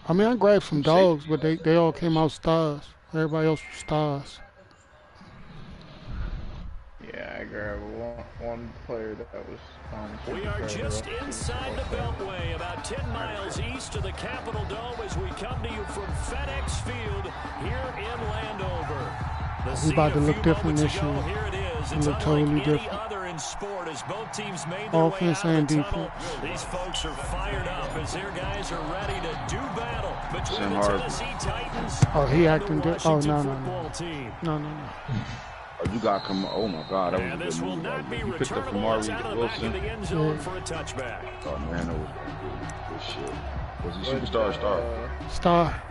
I mean, I grabbed some dogs, but they all came out stars. Everybody else was stars. Yeah, I grabbed one player that was We are just inside the Beltway, about 10 miles east of the Capitol Dome as we come to you from FedEx Field here in Landover. We about to look different this year. Here it is. It's look totally different. Other in sport as both teams made their Offense way out and of the tunnel. defense. These folks are fired up as their guys are ready to do battle between the Hard. Tennessee Titans Oh, he and acting the good. Oh, Washington no. football team. No. Oh, you got come. Oh my God, that And was this a will good not move. be You picked up returnable. It's out Kamari of the back of Wilson. the end zone for a touchback. Oh man, that was good shit. Was he superstar or star? Star.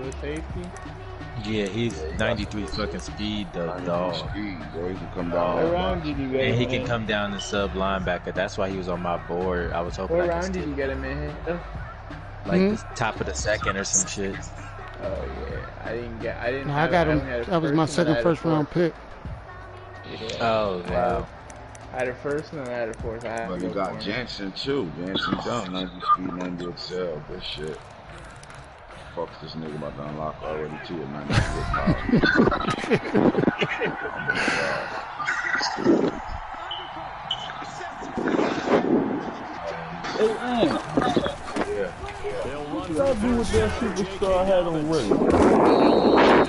The safety. Yeah, he's 93 fucking speed, the dog. Speed, bro. He can come down. What round did you get And him he in? can come down and sub linebacker. That's why he was on my board. I was hoping What I could round did steal you get him in? like the top of the second or some shit. Oh yeah, I didn't. No, I got him. That was my second first round pick. Yeah. Oh wow. I had a first and then I had a fourth. But you got Jansen too. Jansen done 90 speed, 90 excel. Good shit. Fuck this nigga about to unlock already too at 90 power. Hey, what did I do with that superstar I had on ready?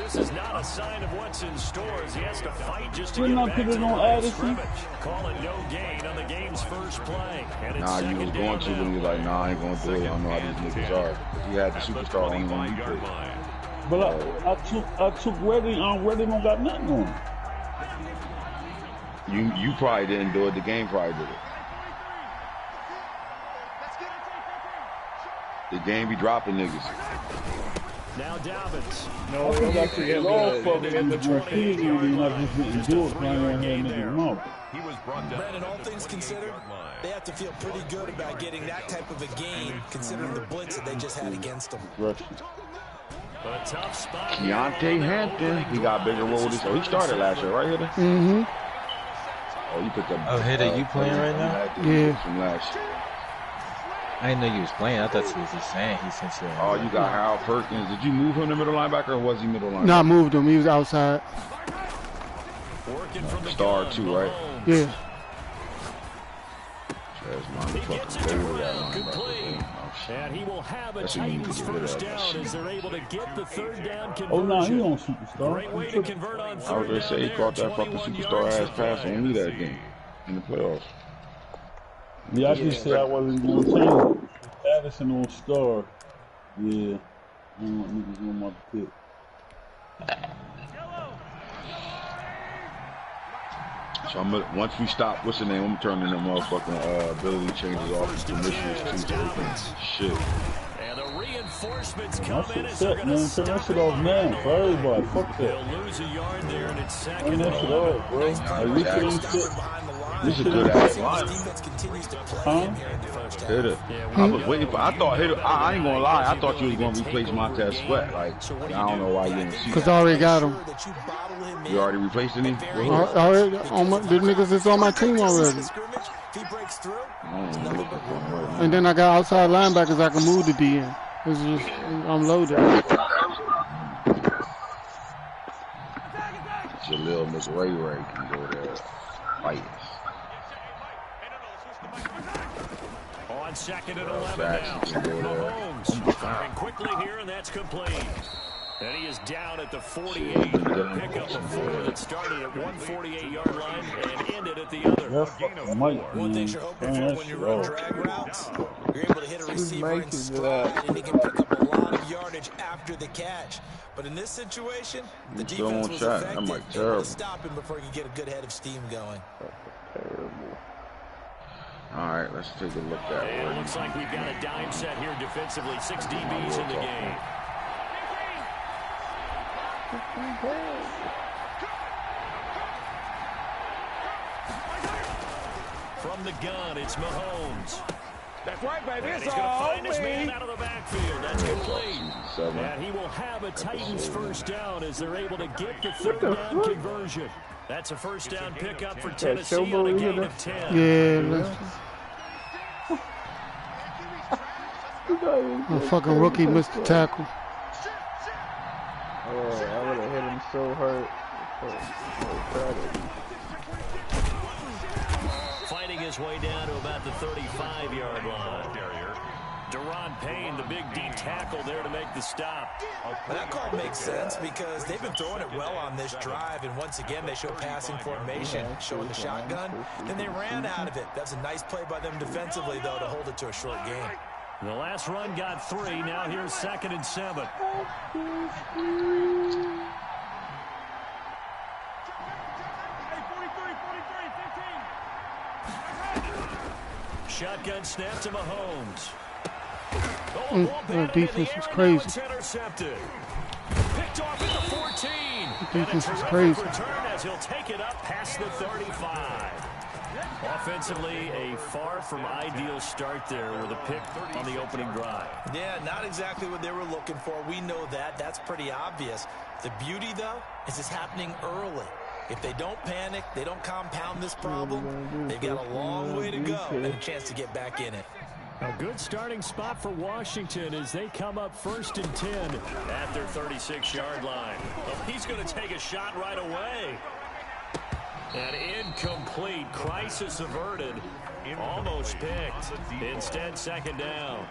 This is not a sign of what's in stores. He has to fight just to Didn't get I back put to it the on line of Addison? scrimmage. Call it no gain on the game's first play. And it's Nah, you was going to when you was like, nah, I ain't gonna do it. I don't know how these niggas are. He had the superstar on when you put. But I took Redding on Redding don't got nothing on it. You probably didn't do it. The game probably did it. The game be dropping niggas. Now Dobbins. No, it was actually Y'all fucking the repeatedly and I just didn't do it playing on here niggas mouth. Brandon, all things considered, they have to feel pretty good about getting that type of a game, considering the blitz that they just had against them. A tough spot. Keontae Hampton, he got bigger role this. Oh, he started last year, right, Hitter? Mm-hmm. Oh, you picked up. Oh, Hitter, you playing right now? Yeah. From last year. I didn't know you was playing. I thought you was just saying he sent you. Oh, you got Harold Perkins. Did you move him to middle linebacker or was he middle linebacker? No, I moved him. He was outside. Star too, right? Yeah. And he will have a Titans first down as they're able to get the third down conversion. Oh, no, he on superstar. Great way to convert on I was third gonna down say he there, caught that fucking 21 superstar yards ass of pass play. on me that game in the playoffs. Yeah, I just said I wasn't going to change it. Addison on star. Yeah. I don't want niggas on my pick. So once we stop, what's the name? I'm turning the motherfucking ability changes off the commissioners too, so we can shit. And the reinforcements That come in shit as set, they're going man. to Turn stop that shit off now for everybody. Fuck They'll that. lose a yard there, and it's Turn second. that shit off, bro. Like, we can't shit. This is a good ass line. Huh? Hitter. I was waiting for. I thought Hitter. I ain't gonna lie. I thought you was gonna replace Montez Sweat. Like I don't know why you didn't see. Because I already got him. You already replaced him? Already, the niggas is on my team already. And then I got outside linebackers I can move to DN. It's just, I'm loaded. Jalil McRae can go there. Fight. On second and 11 now. Mahomes firing quickly here, and that's complete. And he is down at the 48. Pickup of 4 that started at 148-yard line and ended at the other. One thing you're hoping for when you run drag routes, you're able to hit a receiver in stride, and he can pick up a lot of yardage after the catch. But in this situation, the defense was effective. Able to stop him before he could get a good head of steam going. All right, let's take a look at it. It looks like we've got a dime set here defensively. 6 DBs in the game. From the gun, it's Mahomes. That's right, baby. And he's going to find his man out of the backfield. That's complete. And he will have a Titans first down as they're able to get the third down conversion. That's a first down pickup for Tennessee on a gain of 10. Yeah, A fucking rookie missed the tackle. Oh, I would have hit him so hard. Fighting his way down to about the 35-yard line. Deron Payne, the big D tackle there to make the stop. That call makes sense because they've been throwing it well on this drive, and once again they show passing formation, showing the shotgun. Then they ran out of it. That's a nice play by them defensively, though, to hold it to a short game. The last run got 3. Now here's 2nd and 7. Shotgun snap to Mahomes. That defense was crazy. Intercepted. Picked off at the 14. Defense was crazy. Return as he'll take it up past the 35. Offensively, a far from ideal start there with a pick on the opening drive. Yeah, not exactly what they were looking for. We know that. That's pretty obvious. The beauty, though, is it's happening early. If they don't panic, they don't compound this problem, they've got a long way to go and a chance to get back in it. A good starting spot for Washington as they come up 1st and 10 at their 36-yard line. Well, he's going to take a shot right away. And incomplete. Crisis averted. Almost picked. Instead, 2nd down.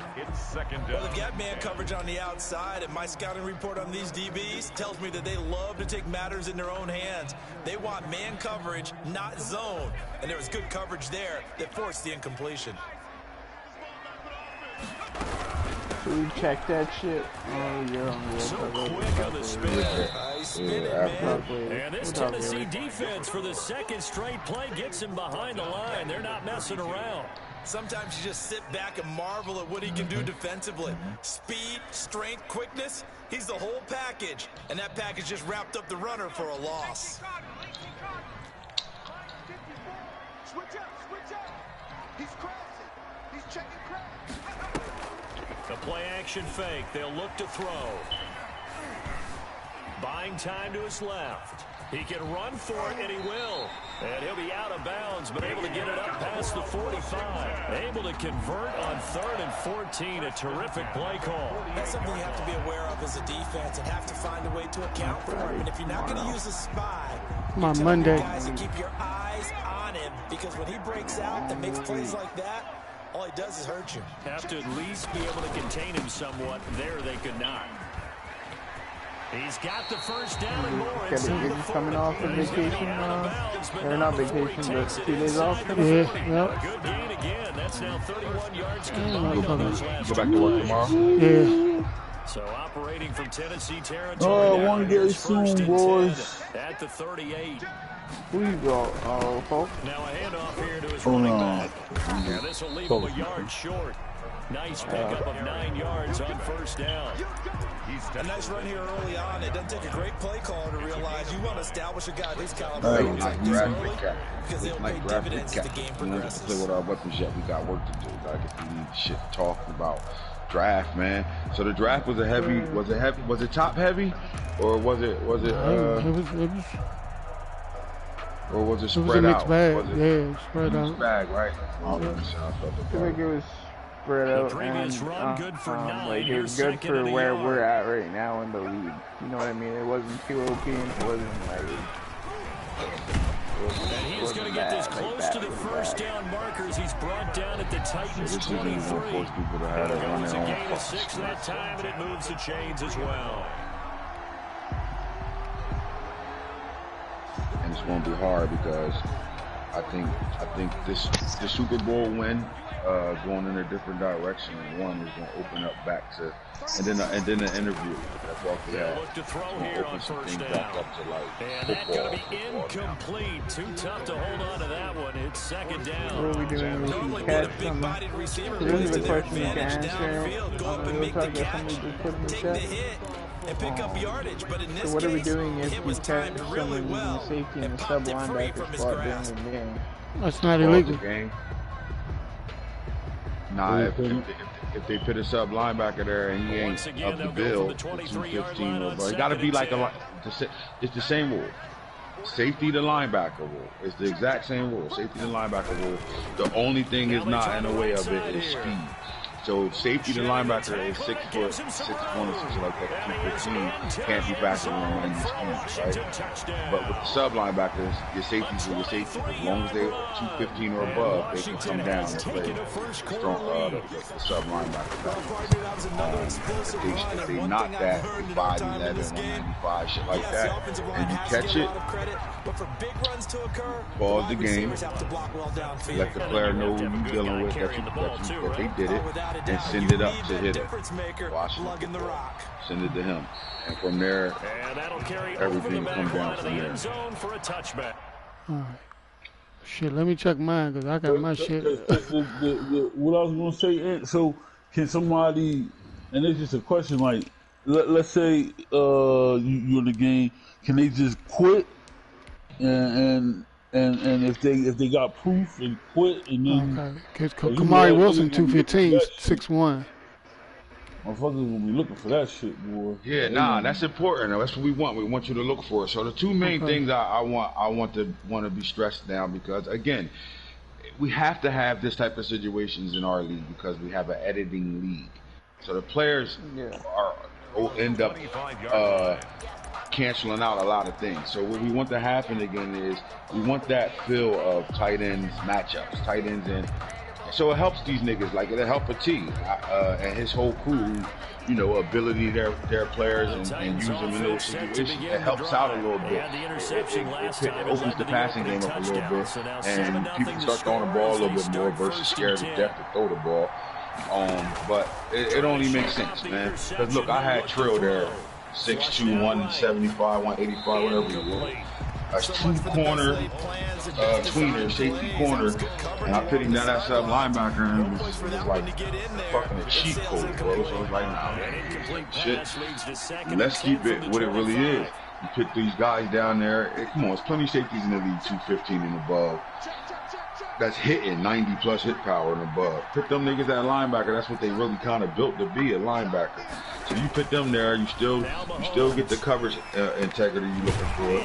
Well, they've got man coverage on the outside, and my scouting report on these DBs tells me that they love to take matters in their own hands. They want man coverage, not zone. And there was good coverage there that forced the incompletion. Should we check that shit? Oh, you're on the So quick on the spin. Nice spin it, man. And this Tennessee defense for the 2nd straight play gets him behind the line. They're not messing around. Sometimes you just sit back and marvel at what he can do defensively. Speed, strength, quickness, he's the whole package. And that package just wrapped up the runner for a loss. Switch up. He's crossing. He's checking crack. The play action fake. They'll look to throw. Buying time to his left. He can run for it, and he will. And he'll be out of bounds, but able to get it up past the 45. Able to convert on 3rd and 14. A terrific play call. That's something you have to be aware of as a defense and have to find a way to account for him. And if you're not going to use a spy, My you Monday. tell your guys to keep your eyes on him, because when he breaks out and makes plays like that, all he does is hurt you. Have to at least be able to contain him somewhat. There they could not. He's got the first down and more. He's coming off of vacation or not vacation, but 2 days off. Yeah, yep. A good gain again. That's now 31 yards combined on those last Go back to work tomorrow. Yeah. So operating from Tennessee territory. Oh, one day soon, boys. At the 38. Who you got? Oh, Hulk? Now a handoff here to his running back. And this will leave him a yard short. Nice pickup of 9 yards on 1st down. A nice run here early on. It doesn't take a great play caller to realize you want to establish a guy this caliber because they'll pay dividends as the game progresses. Play with our weapons yet. We got work to do. Gotta get the shit talking about draft, man. So the draft was was it top heavy, or was it It was or was it a spread mixed out? bag. Was it Yeah, spread out. mixed bag, right? I think it was spread out, previous run, good for 9. like it was good for where we're at right now in the league. You know what I mean? It wasn't too OP and it wasn't like. And he's going to get this close to the first down markers. He's brought down at the Titans 23. It goes a gain of 6 that time, and it moves the chains as well. And it's going to be hard because I think this Super Bowl win going in a different direction, and one is going to open up back to and then the interview. That's all we have. Look to throw here on 1st down. And that's going to be incomplete. Too tough to hold on to that one. It's 2nd down. What are we doing? We should catch something. This is a question you can answer. We'll try to get somebody to put in the chat. And pick up yardage, but in this So what are we case, doing if it we was catch timed someone really in the well safety and and the sub popped it free linebacker from his spot during grasp. the game? That's not illegal. Nah, if they put a sub linebacker there and he ain't up the bill, 215 or it got to be like it's the same rule. Safety to linebacker rule. It's the exact same rule. Safety to linebacker rule. The only thing is not in the way of it is speed. So safety to linebacker is 6 foot, 6'1" or something like that, 215. Can't be faster than 190 speed, right? But with the sub linebackers, your safeties are your safety. As long as they're 215 or above, they can come down and play strong, the sub linebacker. If they knock that 5'11", 195, shit like that, and you catch it, pause the game, let the player know who you're dealing with, that they did it, and send it up to hit it. Washington. Send it to him. And from there, everything comes down from there. All right. Shit, let me check mine, because I got my shit. What I was going to say, so can somebody, and it's just a question, like, let's say you're in the game, can they just quit and if they got proof and quit and then okay, because Kamari Wilson 215, 6'1". Motherfuckers will be looking for that shit, boy. Yeah, that's important. That's what we want. We want you to look for it. So the two main things I want to be stressed down, because again, we have to have this type of situations in our league because we have an editing league. So the players end up canceling out a lot of things. So what we want to happen again is we want that feel of tight ends matchups, tight ends, and so it helps these niggas, like it helped T and his whole crew, you know, ability their players and use them in those situations. It helps out a little bit. It opens the passing game up a little bit, and people start throwing the ball a little bit more versus scared to death to throw the ball. But it only makes sense, man. Because look, I had Trill there, 6'2", 175, 185, whatever he was. A two-corner tweener, safety corner, and I put him down that sub linebacker, and it was like fucking a cheat code, bro. So I was like, nah, man, shit. Let's keep it what it really is. You put these guys down there. Come on, there's plenty of safeties in the league, 215 and above. That's hitting 90+ hit power and above. Put them niggas at linebacker. That's what they really kind of built to be, a linebacker. So you put them there, you still get the coverage integrity you looking for.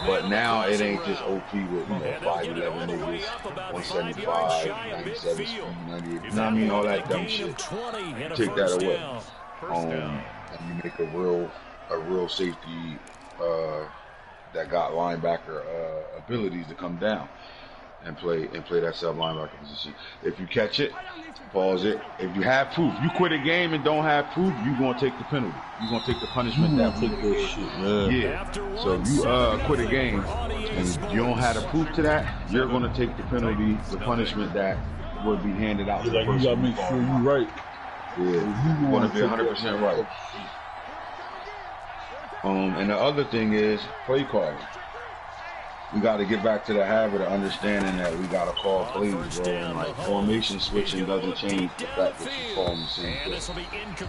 But now it ain't just OP with 5'11" niggas, 175, 97 speed, 98. You know what I mean? All that dumb shit. Take that away. And you make a real safety that got linebacker abilities to come down and play that sub linebacker position. If you catch it, pause it. If you have proof, you quit a game and don't have proof, you gonna take the penalty. You gonna take the punishment that take that shit. Yeah. So if you quit a game and you don't have the proof to that, you're gonna take the penalty, the punishment that would be handed out to the person. You gotta make sure you're right. Yeah, you wanna be 100% right. And the other thing is play calling. We got to get back to the habit of understanding that we got to call plays, bro. And like formation switching doesn't change the fact that you call them the same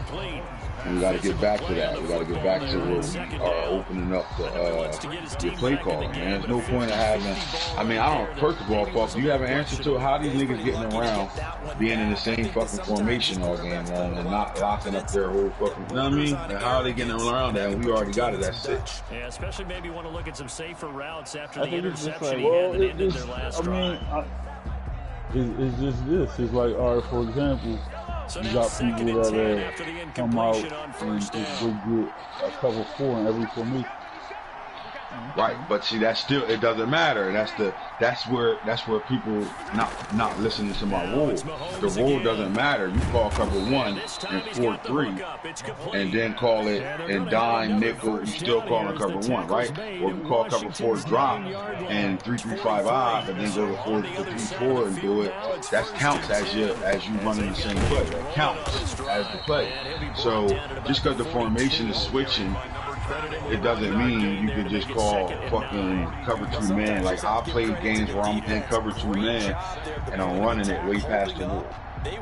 play. And we got to get back to that. We got to get back to where we are opening up the play calling, man. There's no point of having. I mean, I don't. First of all, fuck, you have an answer to how these niggas getting around being in the same fucking formation all game long and not locking up their whole fucking. You know what I mean? And how are they getting around that? And we already got it. That's it. Yeah, especially maybe want to look at some safer routes after I think it's just like, well, it's just this. It's like, all right, for example, you got people that come out and just go get a cover 4 in every formation. Right, but see, that's still, it doesn't matter. That's where people not listening to my rule. The rule doesn't matter. You call cover 1 and 4-3, and then call it and dime nickel. You still calling cover 1, right? Or you call cover 4 drop and 3-3-5 odd, and then go to 4-3-4 and do it. That counts as you running the same play. That counts as the play. So just because the formation is switching, it doesn't mean you can just call fucking cover 2 man. Like, I played games where I'm in cover 2 man and I'm running it way past the rule.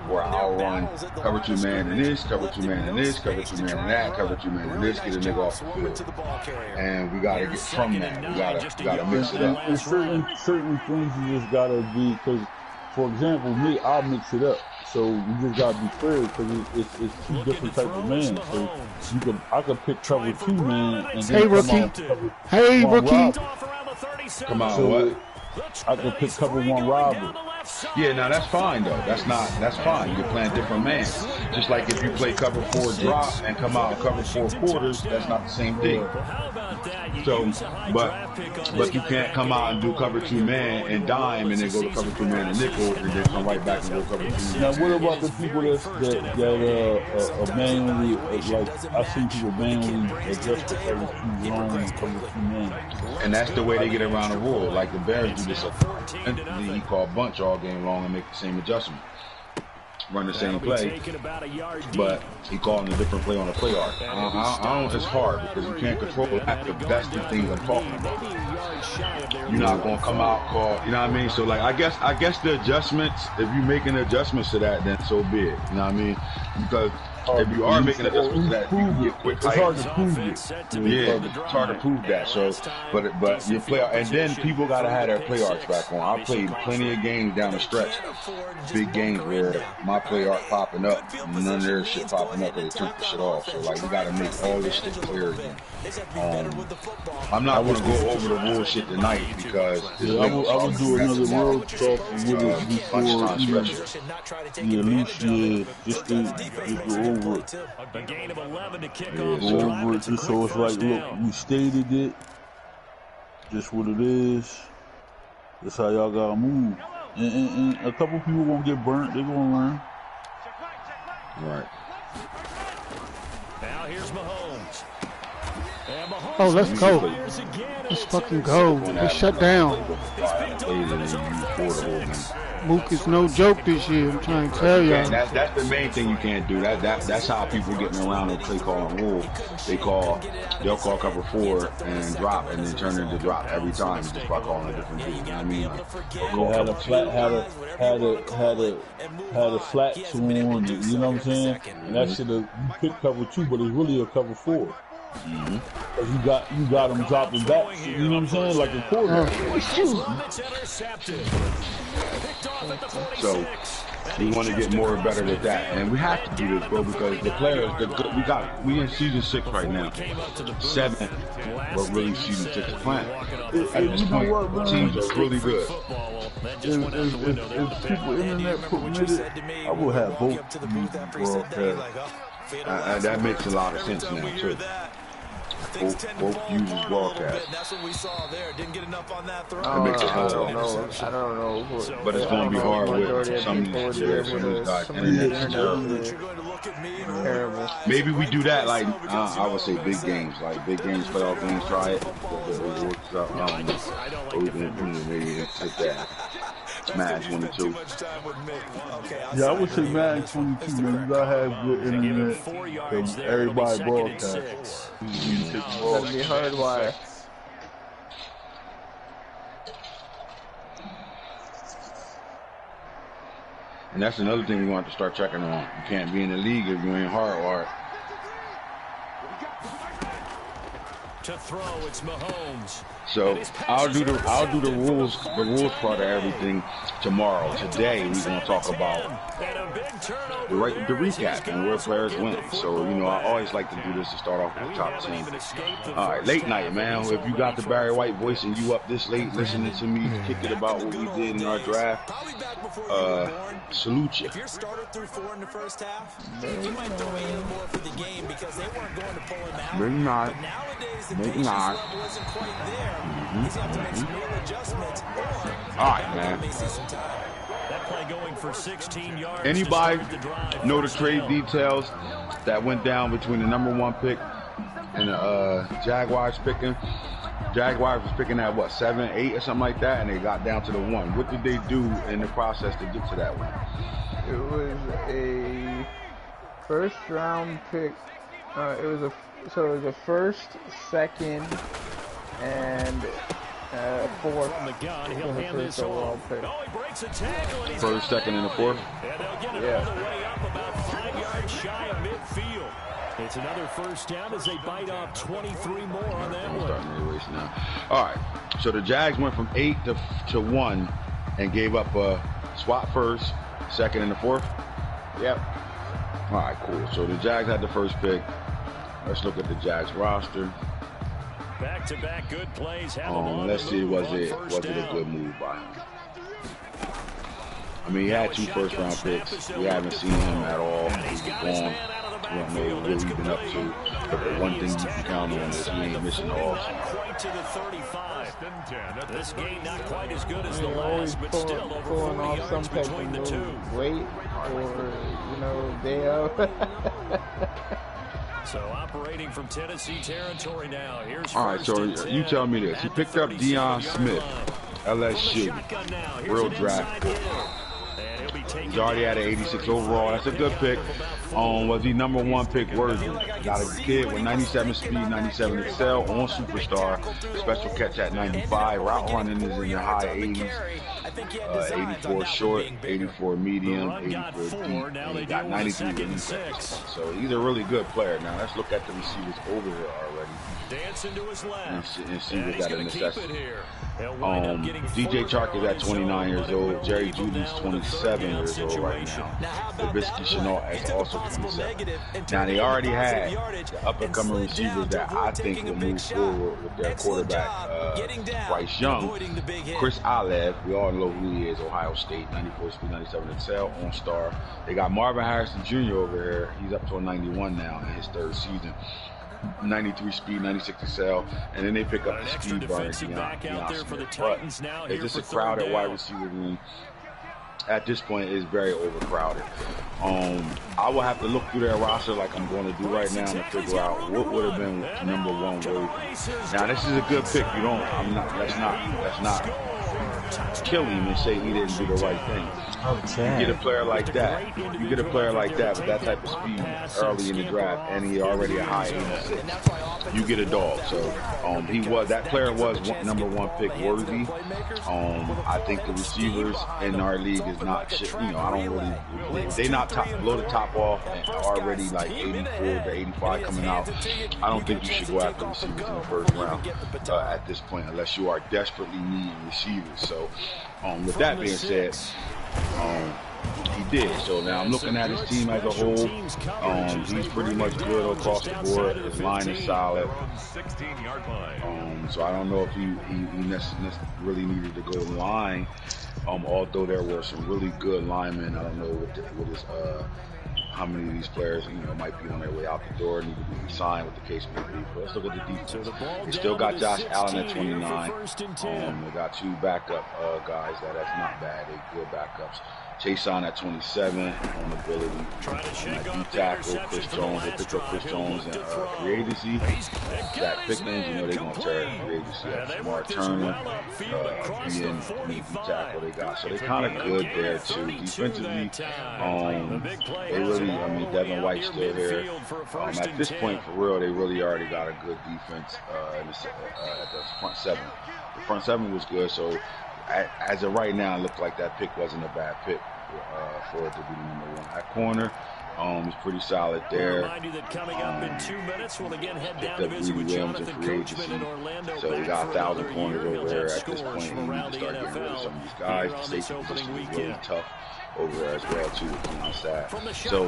Where I'll run cover 2 man and this, cover 2 man and this, cover 2 man and that, cover 2 man and this, get a nigga off the field. And we gotta get from that. We gotta mix it up. And certain things you just gotta be, because, for example, me, I'll mix it up. So you just gotta be clear, because it's 2 different types of men. So I could pick cover 2 man and then rookie. Come on, so what? I could pick cover 1 robber. Yeah, now that's fine though. That's fine. You're playing different man. Just like if you play cover 4 drop and come out and cover 4 quarters, that's not the same thing. So, but you can't come out and do cover 2 man and dime and then go to cover 2 man and nickel and then come right back and go cover 2. Now, what about the people that manually, like I see people manually adjust the cover 2 long and cover 2 man? And that's the way they get around the rule. Like the Bears do this. He called bunch all game long and make the same adjustment. Run the same play, but he called a different play on the play arc. I don't. It's hard because you can't control that. But that's the things I'm talking about. You're not gonna come out call. You know what I mean? So like, I guess the adjustments. If you're making adjustments to that, then so be it. You know what I mean? Because if you are making adjustments to that, you can get quick height. It's hard to prove it. Yeah, it's hard to prove that. So, but your play, and then people gotta have their play arcs back on. I played plenty of games down the stretch, big games where my play arc popping up, none of their shit popping up, and they took the shit off. So like, we gotta make all this shit clear again. I'm not gonna go over the rule shit tonight because I will do another world talk with it before just to go over it. A gain of 11 to kick Go off. over it just so it's like, look, we stated it. Just what it is. That's how y'all gotta move. And a couple people gonna get burnt. They're gonna learn. right. Now here's Mahomes. And Mahomes Oh, let's go. fires again. Let's fucking go. We shut down. Mook is no joke this year. I'm trying to tell y'all. That's the main thing you can't do. That's how people getting around the play calling rule. They'll call cover 4 and drop and then turn into drop every time just by calling a different dude. You know what I mean? Like, Had a flats on, you know what I'm saying? And that should have, you picked cover 2, but it's really a cover 4. Cause you got them dropping back, you know what I'm saying? Like a quarter. So we want to get more and better at that, and we have to do this, bro, because the players, we in season 6 right now. 7, but really season 6 plan. At this point, the teams are really good. If people internet permitted, I will have both broadcast. That makes a lot of sense now too. Both uses broadcast. That's what we saw there. Didn't get enough on that throw. I don't know. But it's going to be hard with some of these guys. Terrible. Maybe we do that, like, I would say big games, playoff games, try it. It works out. I don't know. Or we can maybe take that. Madden 22. Yeah, I would say Madden 22, man. You gotta have good internet. Everybody broadcast. Gotta be hardwired. And that's another thing we want to start checking on. You can't be in the league if you ain't hardwired. To throw, it's Mahomes. So I'll do the rules part of everything tomorrow. Today we're gonna talk about the recap and where players went. So I always like to do this to start off with the top 10. All right, late night, man. If you got the Barry White voice and you up this late listening to me kick it about what we did in our draft, salute you. If you're started through 4 in the first half, you might throw in more for the game because they weren't going to pull him out. Maybe not. But nowadays, the Maybe patience not. level isn't quite there. He's got to make some real adjustments. All right, man. That play going for 16 yards. Anybody know the trade details that went down between the number 1 pick and the Jaguars picking? Jaguars was picking at what, 7, 8 or something like that, and they got down to the 1. What did they do in the process to get to that one? It was a first round pick. It was a first, second, and 4th. From the gun, he'll hand this off. Oh, he breaks a tackle and he's First, second, and the 4th. And they'll get it all the way up about 5 yards shy of midfield. It's another first down as they bite off 23 more on that one. Starting to race now. All right, so the Jags went from 8 to 1 and gave up a swap first, second, and the 4th. Yep. All right, cool. So the Jags had the first pick. Let's look at the Jags roster. Back-to-back good plays. Let's see, was it a good move by him? I mean, he had 2 first-round picks. We haven't seen him at all. He's gone. We don't know what he's been up to. But the one thing you can count on is he ain't missing the offseason. Quite to the 35. This game not quite as good as the last, but still over 40 yards between the two. Weight or, you know, day out. So operating from Tennessee territory now. Here's all right, so you tell me this. He picked up Deion Smith, LSU, real draft pick. He's already had an 86 overall. That's a good pick. Was he number 1 pick worthy? Got a kid with 97 speed, 97 excel on superstar. Special catch at 95. Route running is in the high 80s. 84 short, 84 medium, 84 deep. And he got 93 release. So he's a really good player. Now let's look at the receivers over here already. Dancing to his left. And see what got a necessity. DJ Chark is at 29 years old. Jerry Judy's 27 years old right now. Trubisky Chenault is also 27. Now they already had the up-and-coming receivers that I think will move forward with their quarterback, Bryce Young. Chris Olave, we all know who he is, Ohio State, 94 speed, 97 excel, on-star. They got Marvin Harrison Jr. over here. He's up to a 91 now in his 3rd season. 93 speed, 96 excel, and then they pick up the speed burner Deion Smith. But it's just a crowded wide receiver room. At this point, it's very overcrowded. I will have to look through their roster like I'm going to do right now to figure out what would have been number 1 worthy. Now, this is a good pick. Let's not kill him and say he didn't do the right thing. You get a player like that. You get a player like that with that type of speed early in the draft, and he already a high 86. You get a dog. So that player was number 1 pick worthy. I think the receivers in our league is not shit. You know, I don't really. They not blow the top off and already like 84 to 85 coming out. I don't think you should go after receivers in the 1st round at this point unless you are desperately needing receivers. So with that being said. He did. So now I'm looking at his team as a whole. He's pretty much good across the board. His line is solid. So I don't know if he really needed to go line. Although there were some really good linemen. I don't know what his how many of these players, might be on their way out the door, need to be signed, what the case may be. But let's look at the defense. They still got Josh Allen at 29. They got 2 backup guys that's not bad. They good backups. Chase on at 27 on ability. D-tackle, Chris Jones. They picked up Chris Jones and free agency. Zach Pickens, they're going to tear free agency up. Samar Turner, being D-tackle they got. So they're kind of good there too. Defensively, they really, Devin White's still there. At this point, for real, they really already got a good defense at the front 7. The front 7 was good, so as of right now, it looked like that pick wasn't a bad pick for it to be number 1. At corner, is pretty solid there. Remind you that coming up in 2 minutes, we'll again head down to visit with Williams Jonathan free agency. So we got 1,000 corners over there at this point. We need to start getting rid of some of these guys. The safety position is really tough over there as well too with Deion Sapp. So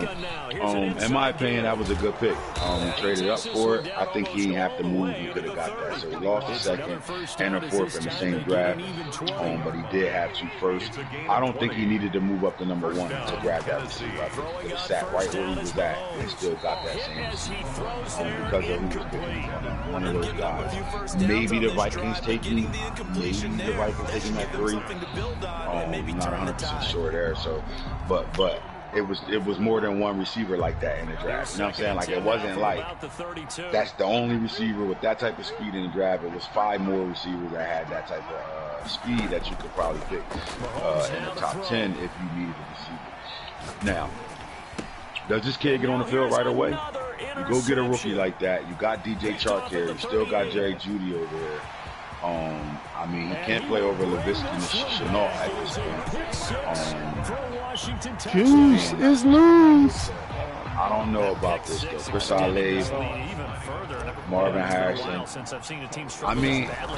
in my opinion, that was a good pick. He traded up for it. I think he didn't have to move. He could have got that. So he lost a 2nd and a 4th in the same draft. But he did have 2 firsts. I don't think he needed to move up to number 1 to grab that receiver. I think he could have sat right where he was at and still got that same receiver because of who was picking one of those guys. Maybe the Vikings take him. Maybe the Vikings take him at 3. Not 100% sure there. So. But it was more than 1 receiver like that in the draft. You know what I'm saying? Like it wasn't like that's the only receiver with that type of speed in the draft. It was 5 more receivers that had that type of speed that you could probably pick in the top 10 if you needed a receiver. Now, does this kid get on the field right away? You go get a rookie like that. You got DJ Chark here. You still got Jerry Jeudy over there. He can't play over Levisky and Chenault at this point. Juice is loose. I don't know about this though. Chris Olave, Marvin Harrison.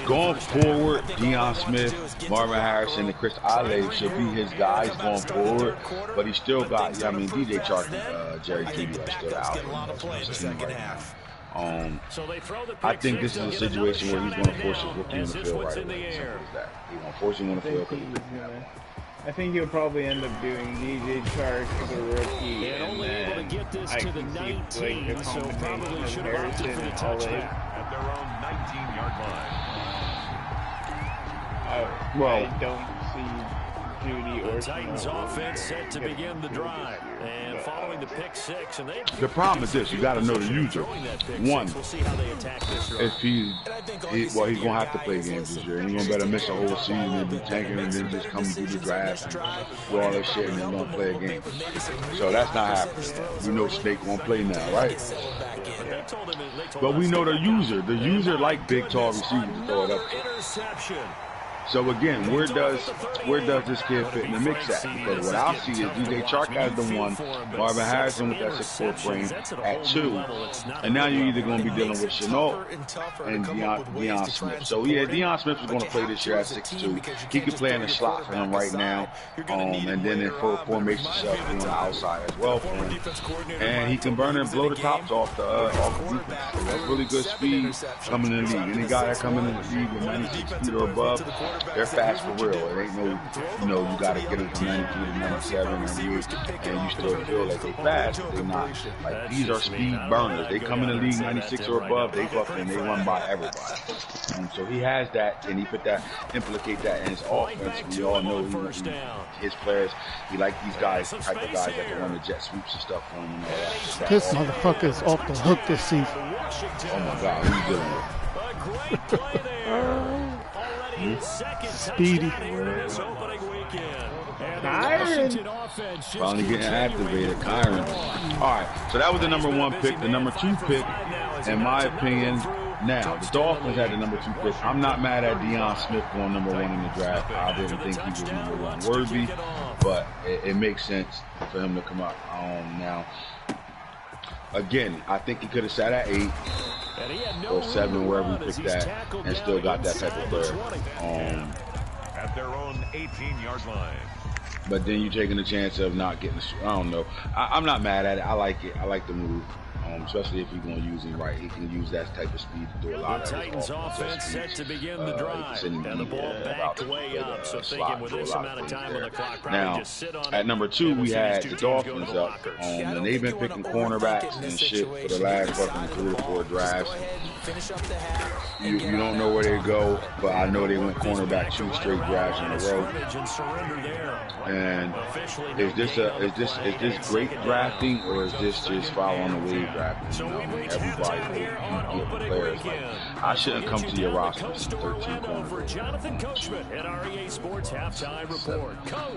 Going forward, Deion Smith, Marvin Harrison, and Chris Olave should be his guys going forward. But he still got, DJ Chark and Jerry Jeudy are still out. I think this is a situation where he's going to force his rookie on the field right away. Simple as that. He's going to force him on the field. I think he'll probably end up doing DJ Chark for the rookie, and only able to get this I to the can see 19, like the so probably should have opted for the touchdown. At their own 19-yard line. I don't see Judy or the Titans offense set to begin the drive, and following the pick six, and the problem is this: you got to know the user. One, if he's gonna have to play games this year. He ain't gonna better miss a whole season and be tanking and then just come through the draft and do all that shit and then don't play a game. So that's not happening. We know Snake won't play now, right? But we know the user. The user like big, tall receivers to throw it up. So again, where does this kid fit in the mix at? Because what I see is DJ Chark as the one, Marvin Harrison with that 6'4" frame at 2, and now you're either going to be dealing with Chenault and Deion Smith. So yeah, Deion Smith is going to play this year at 6'2". He can play in the slot for him right now, and then in formation stuff on the outside as well for him. And he can burn and blow the tops off the defense. So that's really good speed coming in the league. Any guy that coming in the league with 96 feet or above, they're fast for real. It ain't no, you got to get them from 92 to 97, 98, and you still feel like they fast, but they're not. Like, these are speed burners. They come in the league 96 or above, they go up and they run by everybody. So he has that, and he implicate that in his offense. We all know his players, he like these guys, type of guys that can run the jet sweeps and stuff for him and all that. This motherfucker's off the hook this season. Oh my God, who's dealing with? A great play there. Speedy. Finally getting activated. Kyron. All right, so that was the number 1 pick. The number 2 pick, in my opinion, now the Dolphins had the number 2 pick. I'm not mad at Deion Smith going number 1 in the draft. I didn't think he was number 1 worthy, but it makes sense for him to come up. Now, again, I think he could have sat at 8. Or 7, wherever he picked that, and still got that type of player. At their own 18-yard line. But then you're taking the chance of not getting I don't know. I'm not mad at it. I like it. I like the move. Especially if you're going to use him right. He can use that type of speed to do a lot of the Titans offense set to begin the drive. And the ball backed way up. So thinking with this amount of time on the clock, now, just sit on at number 2, we had the Dolphins up. And they've been picking cornerbacks and shit for the last fucking 3 or 4 drafts. You don't know where they go, but I know they went cornerback 2 straight drafts in a row. And is this great drafting, or is this just following the wave drafting? Everybody getting players. Like, I shouldn't come to your roster with 13 corners.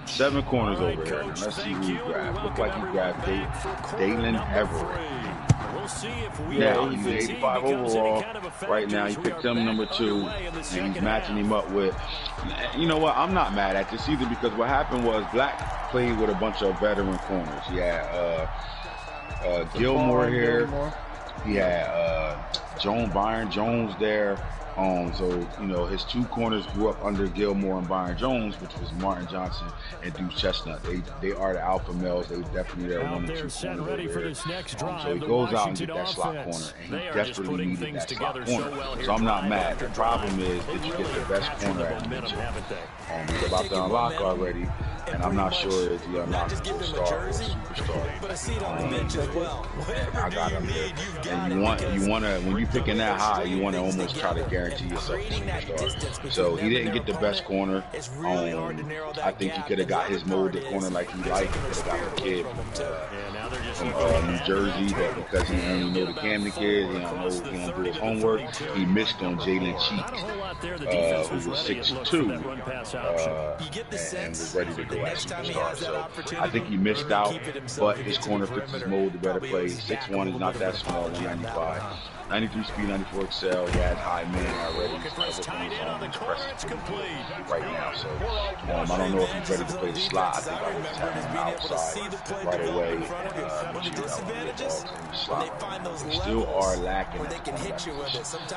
7 corners over here. Now, let's see who you grab. Look like you grabbed Dalen Everett. Now, he's 85 overall. Right now, he picked him number 2, and he's matching him up with. You know what? I'm not mad at this either, because what happened was Black played with a bunch of veteran corners. He had Gilmore here. He had Byron Jones there. So, his 2 corners grew up under Gilmore and Byron Jones, which was Martin Johnson and Deuce Chestnut. They are the alpha males. They definitely their 1 and 2 corners over here. So he goes out and gets that slot corner, and he desperately needed that slot corner. So I'm not mad. The problem is that you get the best corner at the mention. He's about to unlock already, and I'm not sure if he unlocks a star or a superstar. I got him here. And you want to, when you're picking that high, you want to almost try to guarantee yourself a superstar. So he didn't get the best corner. I think he could have got his molded corner like he liked. He could have got the kid from New Jersey, but because he only know the Camden kid, he don't do his homework, he missed on Jalen Cheek, who was 6'2", and was ready to go at superstar. So I think he missed out, but his corner fits his mold to better play. 6'1" is not that small, 195. 93 speed, 94 excel. He has high man already. He's working on his own expressive right now. So I don't know if he's ready to play the slot. I think I would just have him outside right away. They still are lacking.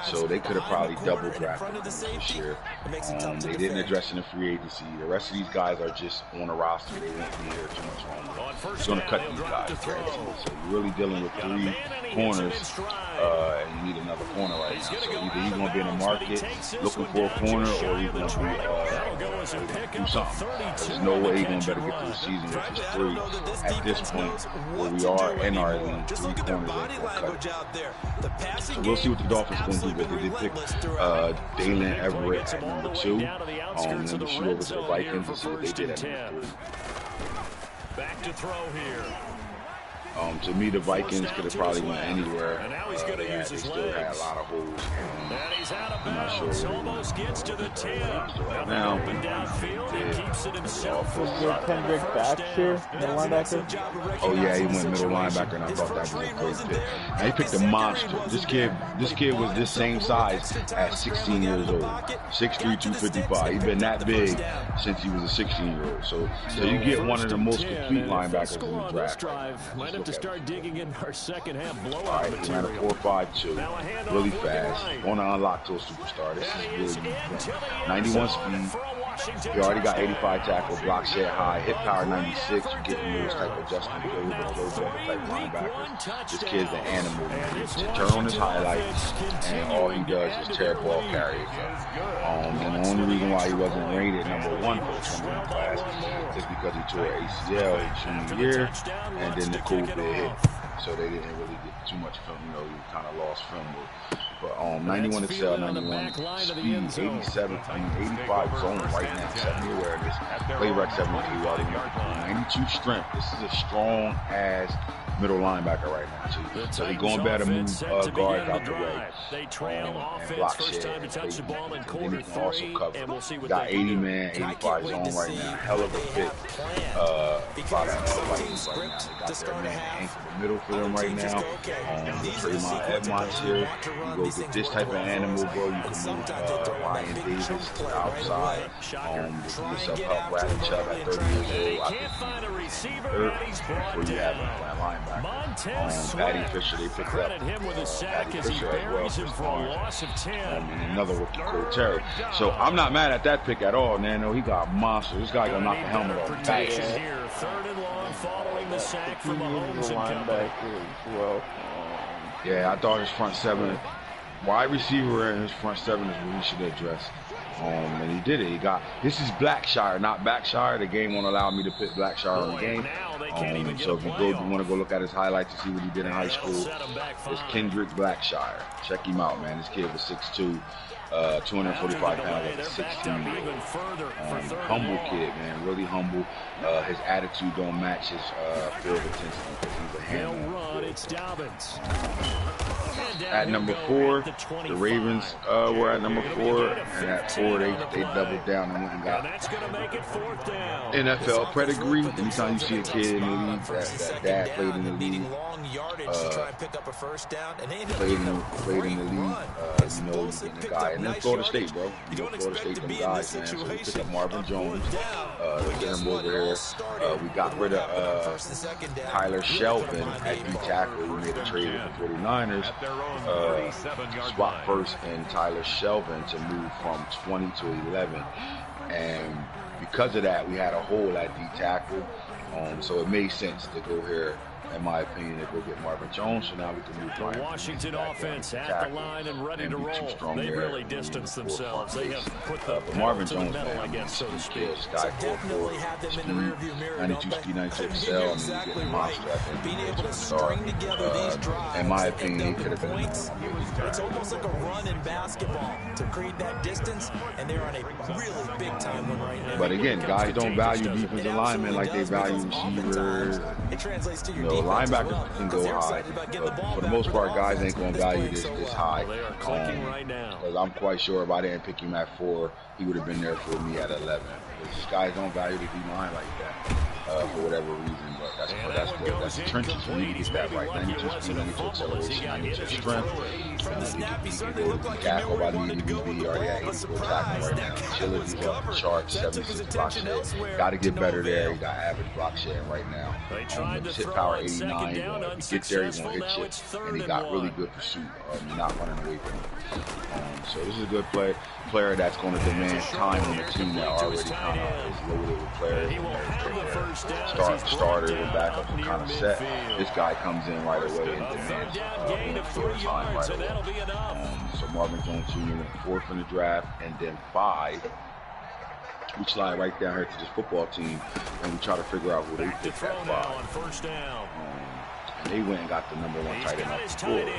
So they could have probably double drafted him this year. They didn't address in the free agency. The rest of these guys are just on the roster. They won't be here too much longer. It's going to cut these guys. So you're really dealing with 3 corners, and you need another corner right now. So either he's going to be in the market looking for a corner, or he's going to be do something. There's no way he's going to better get through the season with just 3 at this point where we are in our league. 3 corners ain't going to cut it. So we'll see what the Dolphins going to do. But they did pick Dalen Everett at number 2. And then we shoot over to the Vikings and see what they did at number 3. Back to throw here. To me, the Vikings could have probably went anywhere. They still had a lot of holes. I'm not sure. Almost gets to the 10. Now, Kendrick back here, the linebacker. Oh yeah, he went middle linebacker, and I thought that was a great pick. Now, he picked a monster. This kid was this same size at 16 years old. 6'3", 255. He's been that big since he was a 16-year-old. So you get one of the most complete linebackers in the draft. Might have to start digging in our second half blowout. All right, he ran a 4.52, really fast. Want to unlock to a superstar. This is really good. 91 speed. He already got 85 tackle, block shed high, hit power 96. You get those type of Justin Fields or those type linebackers. This kid's an animal. To turn on his highlights, and all he does is tear ball carriers. And the only reason why he wasn't rated number 1 for the 21 class is because he tore ACL his junior year, and then the COVID hit. So they didn't really get too much film. You know, he kind of lost film. But 91 excel, 91 speed, 85 zone right now, 70 awareness, play rec 73, 92 strength. This is a strong ass middle linebacker right now too. So he's going better to move guards out the way and block shed. And then he can also cover. Got 80 man, 85 zone right now. Hell of a fit. Right now. They got their man anchor the middle for them right now. Tremont Edmonds here. You go get this type of animal, bro. You can move Ryan Davis to the outside. Give yourself help Bradley Chubb at 30 years old. I think before you have him playing linebacker. Patty Fisher, they picked up Patty Fisher as well. And another rookie, Cole Terry. So I'm not mad at that pick at all, Nano. He got a monster. This guy gonna knock the helmet off his back. Third and long following the sack from Mahomes and company. Yeah, I thought his front 7, wide receiver and his front 7 is what he should address. And he did it. He got, this is Blackshire, not Backshire. The game won't allow me to pick Blackshire on the game. So if you want to go look at his highlights to see what he did in high school, it's Kendrick Blackshire. Check him out, man. This kid was 6'2", 245 pounds at 16. Humble kid, man. Really humble. His attitude don't match his field intensity because he's a handler. At number 4, the Ravens were at number 4, and at 4 they doubled down and went and got NFL pedigree. Anytime you see a kid in the league that dad played in the league, you know you get the guy. And then Florida State, bro. You know Florida State, them guys, man. So we picked up Marvin Jones. Get him over here. We got rid of Tyler Shelvin at D tackle. We made a trade with the 49ers. Swap first and Tyler Shelvin to move from 20 to 11. And because of that, we had a hole at D tackle. So it made sense to go here, in my opinion, to go get Marvin Jones. So now we can move the Washington offense at the line and ready to roll. They really distanced themselves. They have put the Marvin Jones, metal, I guess, so to speak. Sky 4-4, speed, 92 speed, 96 excel. I mean, he's getting a monster. I think being able to string together these drives. In my opinion, he could have been points. It's almost like a run in basketball to create that distance, and they're on a really big time one right now. But again, guys don't value defensive linemen like they value receivers. It translates to your linebackers can go high, but for the most part, guys ain't going to value this high. Because I'm quite sure if I didn't pick him at 4, he would have been there for me at 11. These guys don't value the D-line like that for whatever reason, but that's the trenches. We need to get that right. 92 speed, 92 acceleration, 92 strength. He can go to tackle by needing to be already at 84 tackle right now. Agility's off the charts, 76 block shed. Got to get better there. He got average block shed right now. Hit power 89. If you get there, he's going to hit you. And he got really good pursuit. Not running away from him. So this is a good player that's going to demand time on the team that already kind of is loaded with players. Starters and their backups are kind of set. This guy comes in right away and demands time right away. So Marvin Jones Jr. went 4th in the draft, and then 5. We slide right down here to this football team, and we try to figure out who they picked at 5. And they went and got the number 1 tight end off the board. And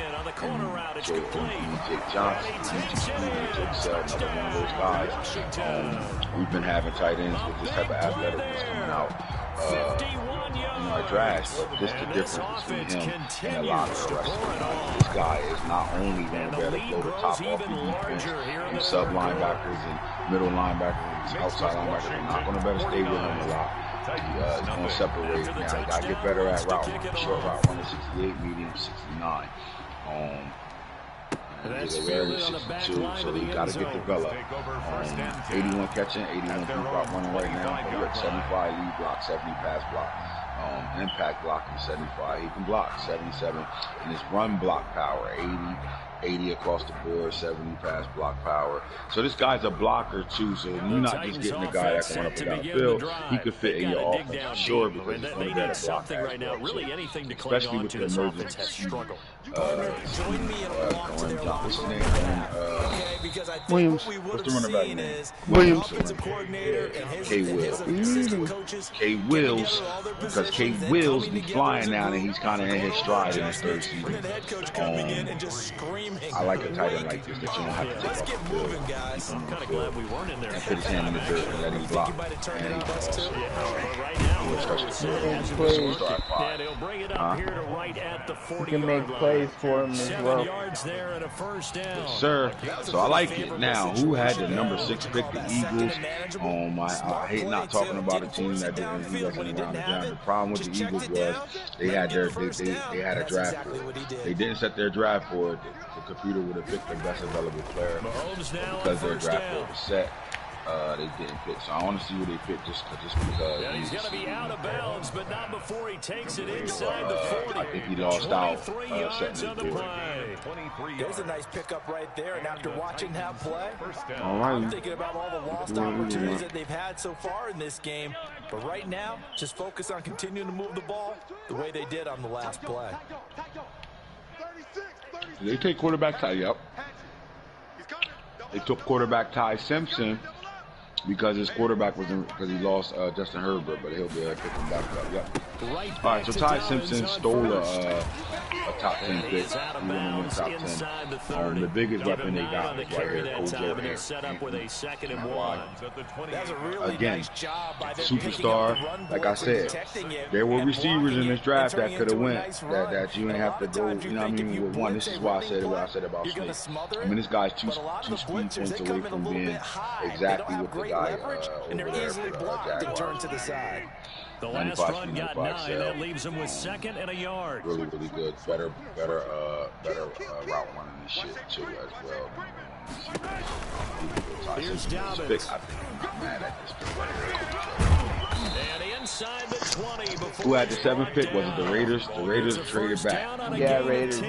Jake Johnson, Jake Sell, another one of those guys. We've been having tight ends with this type of athleticism coming out in our drafts, but just the difference between him and a lot of the rest of the guys. This guy is not only going to be able to blow the top off the defense and sub linebackers and middle linebackers and outside linebackers. They're not going to better stay with him a lot. He's going to separate. Now, he got to get better at route running. Short route running 68, medium 69. He's a 62, so he got to get developed. 81 catching, 81 deep route running right now. He got 75 lead block, 70 pass block. Impact blocking 75. He can block 77. And his run block power 80 across the board, 70 pass block power. So this guy's a blocker too. So you're not just getting a guy that can run up and down the field. He could fit in your offense for sure because he's going to be able to block right now. Really anything to especially with the emergence. Williams. What's the running back name? Williams. K. Wills, because K. Wills be flying now and he's kind of in his stride in his 3rd season. I like a tight end like this that you don't have to take off the field. Keep him on the field and put his hand in the dirt and let him block. And he can also he can make plays for him as well. Yes, sir. So I like it. Now, who had the number 6 pick? The Eagles. I hate not talking about a team that didn't he wasn't around the ground. The problem with the Eagles was they had they had a draft board. They didn't set their draft board. The computer would have picked the best available player because their draft board was set. They didn't pick, so I want to see who they picked just because. Yeah, he's going to be out of bounds, but not before he takes it inside the 40. I think he lost out setting the board. There's a nice pickup right there, and after watching that play, all right. I'm thinking about all the lost opportunities that they've had so far in this game. But right now, just focus on continuing to move the ball the way they did on the last play. They take quarterback Ty. Yep. They took quarterback Ty Simpson because his quarterback was because he lost Justin Herbert, but he'll be able to pick him back up. Yep. All right, so Ty Simpson stole a top 10 pick. He went in the top 10. The biggest weapon they got was right here, again, superstar. Like I said, there were receivers in this draft that could have went that you didn't have to go. You know what I mean? With one, this is why I said what I said about Smith. I mean, this guy's two speed points away from being exactly what the guy over there for Jaguars. The last run got 9. That leaves him with 2nd and a yard. Really, really good. Better route running and shit too as well. Here's Dobbins. I think I'm mad at this pick right here. And inside the 20 before. Who had the 7th pick? Was it the Raiders? The Raiders traded back. Yeah, Raiders.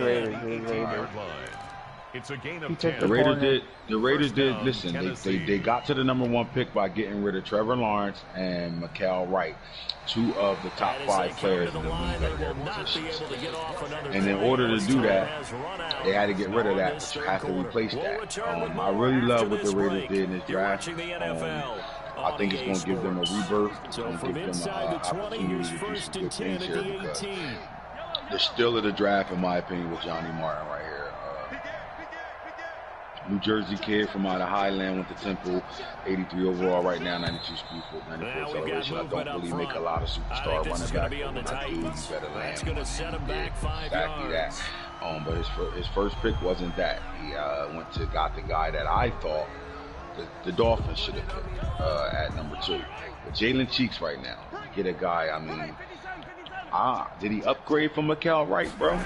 It's a gain of 10. The Raiders did. Listen, they got to the number 1 pick by getting rid of Trevor Lawrence and Mikael Wright, 2 of the top 5 players in the league at their positions. And in order to do that, they had to get rid of that, but you have to replace that. I really love what the Raiders did in this draft. I think it's going to give them a rebirth. It's going to give them an opportunity to do some good things here because the steal of the draft, in my opinion, was Johnny Martin right here. New Jersey kid from out of Highland, went to Temple, 83 overall right now, 92 speed, 94 acceleration. I don't really make a lot of superstar running back, but when I do, you better land. Going to set him back 5 exactly yards. That. But his first pick wasn't that. He got the guy that I thought the Dolphins should have picked at number 2. But Jalen Cheeks right now, get a guy. I mean, did he upgrade from Mikael Wright, bro?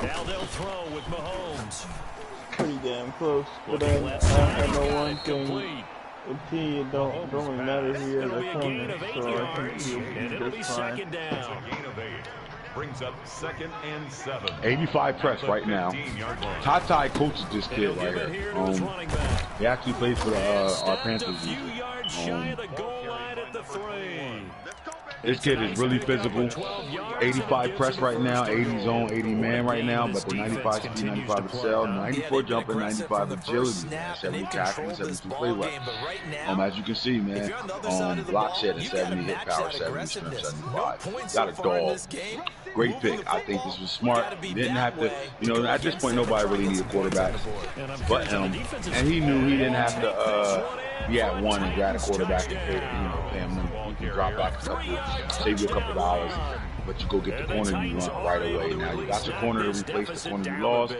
Now they'll throw with Mahomes. Pretty damn close, but I know one thing. The team don't really matter who he has a corner, so I think he'll be just fine. Brings up 2nd and 7. 85 press right now. Ty coaches this kid right here. He actually plays for our Panthers. This kid is really physical. 85 press right now, 80 zone, 80 man right now, but the 95 speed, 95 excel, 94 jumper, 95 agility, man, 70 tackling, 72 play weight. As you can see, man, block shed and 70 hit power, 70 strength, 75. Got a dog. Great pick. I think this was smart. He didn't have to, at this point, nobody really needed quarterbacks but him. And he knew he didn't have to be at one and grab a quarterback and pay him. You can drop back a couple, save you a couple dollars, but you go get the corner you want right away. Now you got your corner to replace the corner you lost,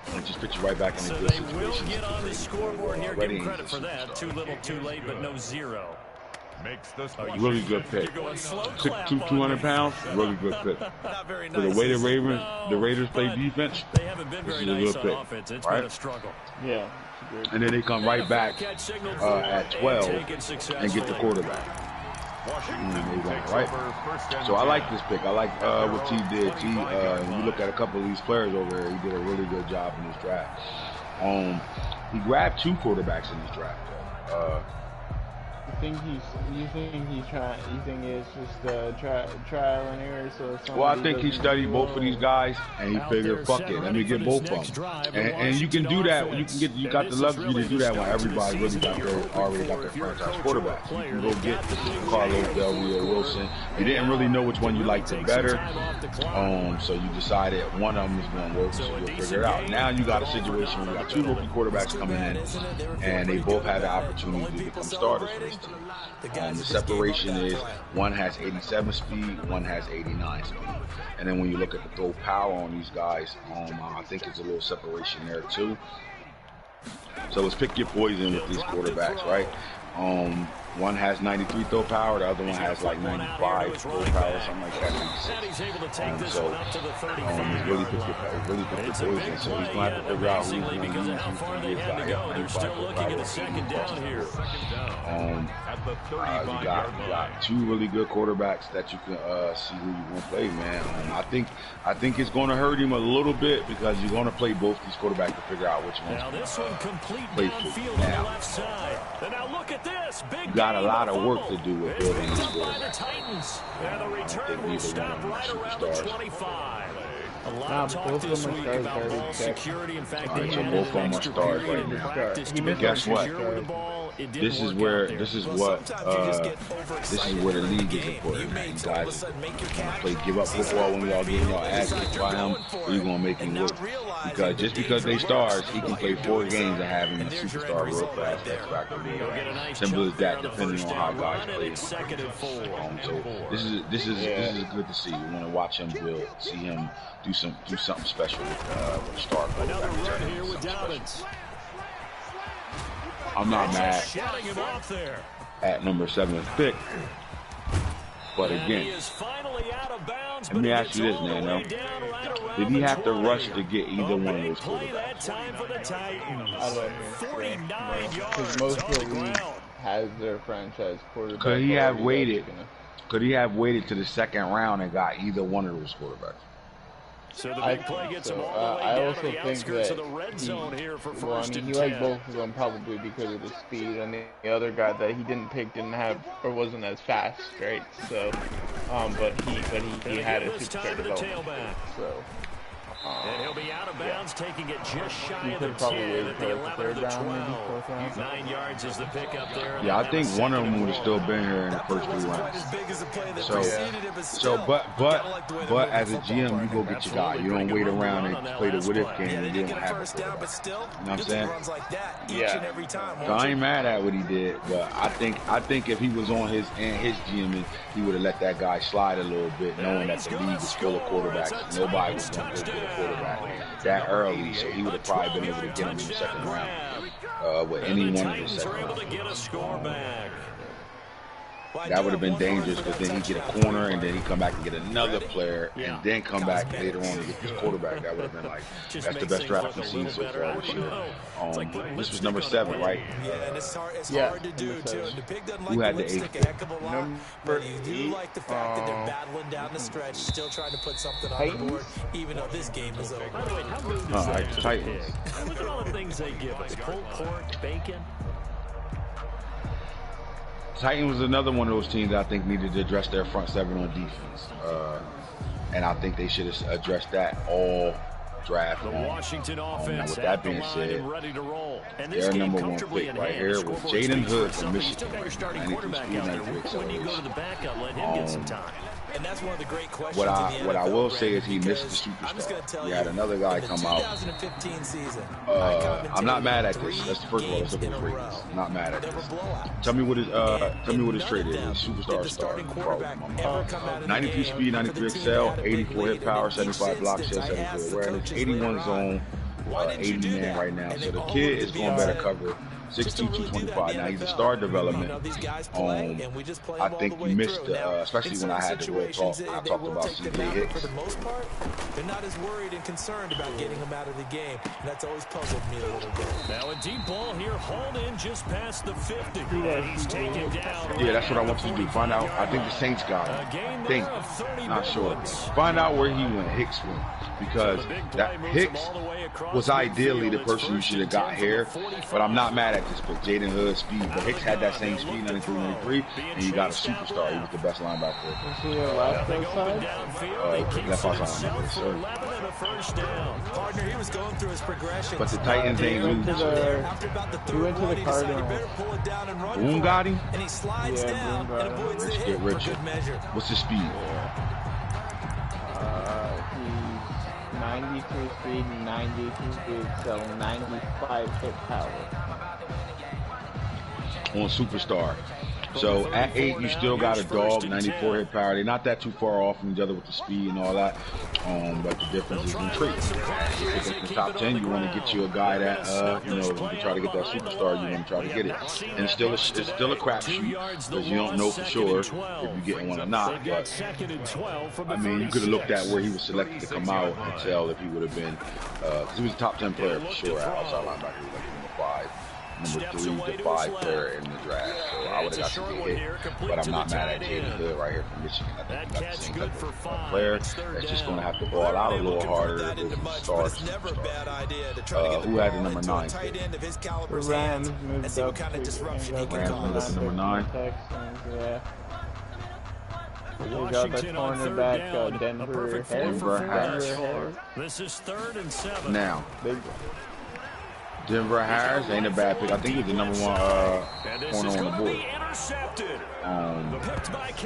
and it just puts you right back in a good situation. Get on the scoreboard here. Give him credit for that. Too little, too late, but no zero. Really good pick. 6'2", 200 pounds. Really good pick. For the way the Raiders play defense, this is a good pick, right? Yeah. And then they come right back at 12 and get the quarterback. Right. So I like this pick. I like what T did. T, when you look at a couple of these players over there, he did a really good job in this draft. He grabbed 2 quarterbacks in this draft. You think it's just trial and error? So I think he studied both of these guys and he figured, fuck it, let me get both of them. And you can do that. You got the luxury to do that when everybody really already got their franchise quarterbacks. You can go get Carlos, Del Rio, Wilson. You didn't really know which one you liked the better, so you decided one of them is going to work, so you'll figure it out. Now you got a situation where you got 2 rookie quarterbacks coming in, and they both had the opportunity to become starters for this team. The separation is one has 87 speed, one has 89 speed. And then when you look at the throw power on these guys, I think there's a little separation there too. So let's pick your poison with these quarterbacks, right? One has 93 throw power, the other one has like 95 throw power, something like that. 96. So he's really picked your poison. So he's going to have to figure out who's going to use who's you got 2 really good quarterbacks that you can see who you want to play, man. I think it's going to hurt him a little bit because you're going to play both these quarterbacks to figure out which one's going to play for. Now look at this. Big got a lot of work to do with building this quarterback. And the return will stop right around the 25. A lot of talk this week about ball security. In fact, they so both of them are stars right now. But guess what? This is where the league is important. Man. You guys give up football when y'all getting y'all ass kicked by him, or you gonna make him work. Because just because they stars, he can play 4 games and have him a superstar real fast. That's factor. Simple as that, depending on how guys play. So this is good to see. We want to watch him build, see him do something special with star quarterback. I'm not mad at number 7 pick, but again, let me ask you this, Nano. Did he have to rush to get either one of those quarterbacks? I don't think so. Because most of the league has their franchise quarterback. Could he have waited to the 2nd round and got either one of those quarterbacks? So the big play gets him all the way down to the outskirts of the red zone here for first and 10. He liked both of them probably because of the speed, and the other guy that he didn't pick didn't have or wasn't as fast, right? So, but he had a superstar development. So. And he'll be out of bounds, taking it just shy of the 10 at the 11 or the 12. 9 yards is the pickup there. Yeah, I think one of them would have still been here in the first 3 rounds. So, but as a GM, you go get your guy. You don't wait around and play the what if game and you don't have it. You know what I'm saying? Yeah. So I ain't mad at what he did, but I think if he was on his GM, he would have let that guy slide a little bit, knowing that the league is full of quarterbacks. Nobody was going to go get a quarterback that early, so he would have probably been able to get him in the 2nd round with any one of the 2nd round. That would have been dangerous because then he'd get a corner and then he'd come back and get another player and then come back later on and get this quarterback. That would have been like, that's the best draft we've seen so far this year. This was number 7, right? Yeah, and it's hard to do too. The pick doesn't like had the the 8th? A heck of a lot, but you do like the fact that they're battling down the stretch, still trying to put something on the board, even though this game is over. By the way, how good is that? Titans. Look at all the things they give us. Pulled pork, bacon. Titans was another one of those teams that I think needed to address their front seven on defense. And I think they should have addressed that all draft. The Washington offense with that being said, their number one pick right here was Jaden Hood from Michigan. 93 speed, 93 acceleration. And that's one of the great questions. What I will say is he missed the superstar. He had another guy come out. 2015 season. I'm not mad at this. That's the first of all. Let's look at his ratings. I'm not mad at this. Tell me what his trade is. Superstar star. 93 speed, 93 excel, 84 hit power, 75 block share, 74 awareness, 81 zone, 80 man right now. So the kid is going better cover. 6'2", 225. Now he's a star development. I think you missed, especially when I had the real talk. I talked about CJ Hicks. For the most part, they're not as worried and concerned about getting him out of the game. And that's always puzzled me a little bit. Now a deep ball here, hauled in just past the 50. He's taken down. Yeah, that's what I want you to do. Find out. I think the Saints got him. Not sure. Find out where he went. Hicks went, because that Hicks was ideally the person you should have got here. But I'm not mad at this pick. Jaden Hood speed, but Hicks had that same speed, 93, 93, and you got a superstar. He was the best linebacker. Left outside linebacker. Partner, he was going through his progression. But the Titans ain't lose. He went to the Cardinals. Boone got him? And he slides down and avoids the hit. Richard. What's his speed? He's 93 speed, 92 speed, so 95 hit power. On superstar. So at 8, you still got a dog, 94 hit power. They're not that too far off from each other with the speed and all that. But the difference is in traits. If you pick up the top 10, you want to get you a guy that, you know, if you try to get that superstar, you want to try to get it. And it's still a crapshoot, because you don't know for sure if you get one or not. But I mean, you could have looked at where he was selected to come out and tell if he would have been, because he was a top 10 player for sure. Outside linebacker, he was like number 5. Number 3 to 5 player in the draft, so I would have got to get hit. But I'm not mad at Jaden Hood right here from Michigan. I think he got the same type of player that's just going to have to ball out a little harder if he starts. Who had the number 9 pick? The Rams moved up to number 9. Yeah. We got the cornerback, Denver Harris. This is 3rd and 7. Now, Denver Harris ain't a bad pick. I think he's the number 1 corner on the board.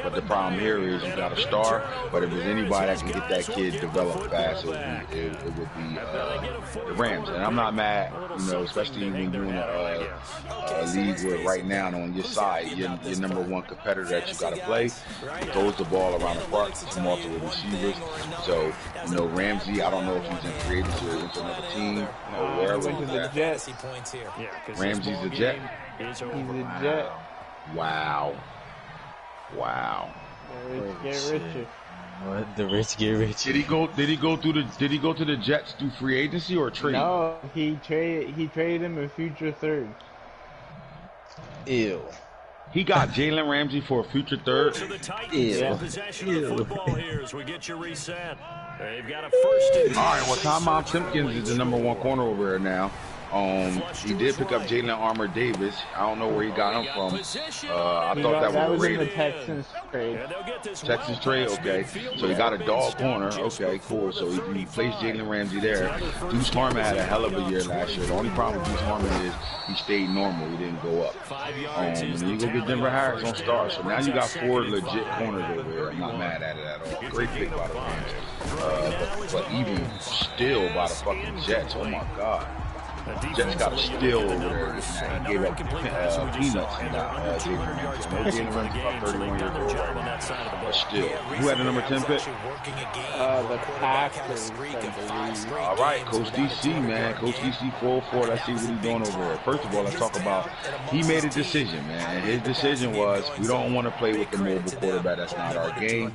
But the problem here is you got a star, but if there's anybody that can get that kid developed fast, it would be the Rams. And I'm not mad, you know, especially when you're in a league where right now on your side, your number 1 competitor that you got to play throws the ball around the park to multiple receivers. So, you know, Ramsey, I don't know if he's in free agency or into another team or wherever. Went to the Jets. Ramsey's a Jet? He's a Jet. Wow. The rich get richer. What? The rich get richer. Did he go to the Jets through free agency or trade? No, he traded him a future 3rd. Ew. He got Jalen Ramsey for a future 3rd. So the Titans possession of the football here as we get you reset. They've got a 1st and 10. All right, well, Tom Simpkins is the number 1 corner over here now. He did pick up Jalen Armour Davis. I don't know where he got him from. I thought that was in the Texans trade. Texans trade, okay. So he got a dog corner. Okay, cool. So he placed Jalen Ramsey there. Deuce Harmon had a hell of a year last year. The only problem with Deuce Harmon is he stayed normal. He didn't go up. And then you go get Denver Harris on star. So now you got 4 legit corners over there. I'm not mad at it at all. Great pick by the Rams. But even still by the fucking Jets, oh my God. Jets got a steal over there. He gave up peanuts and got Jalen Ramsey. No Jalen Ramsey about 31 years old right now. But still. Who had the number 10 pick? The Packers. All right, Coach DC, man. Coach DC 404. Let's see what he's doing over there. First of all, let's talk about, he made a decision, man. His decision was, we don't want to play with the mobile quarterback. That's not our game.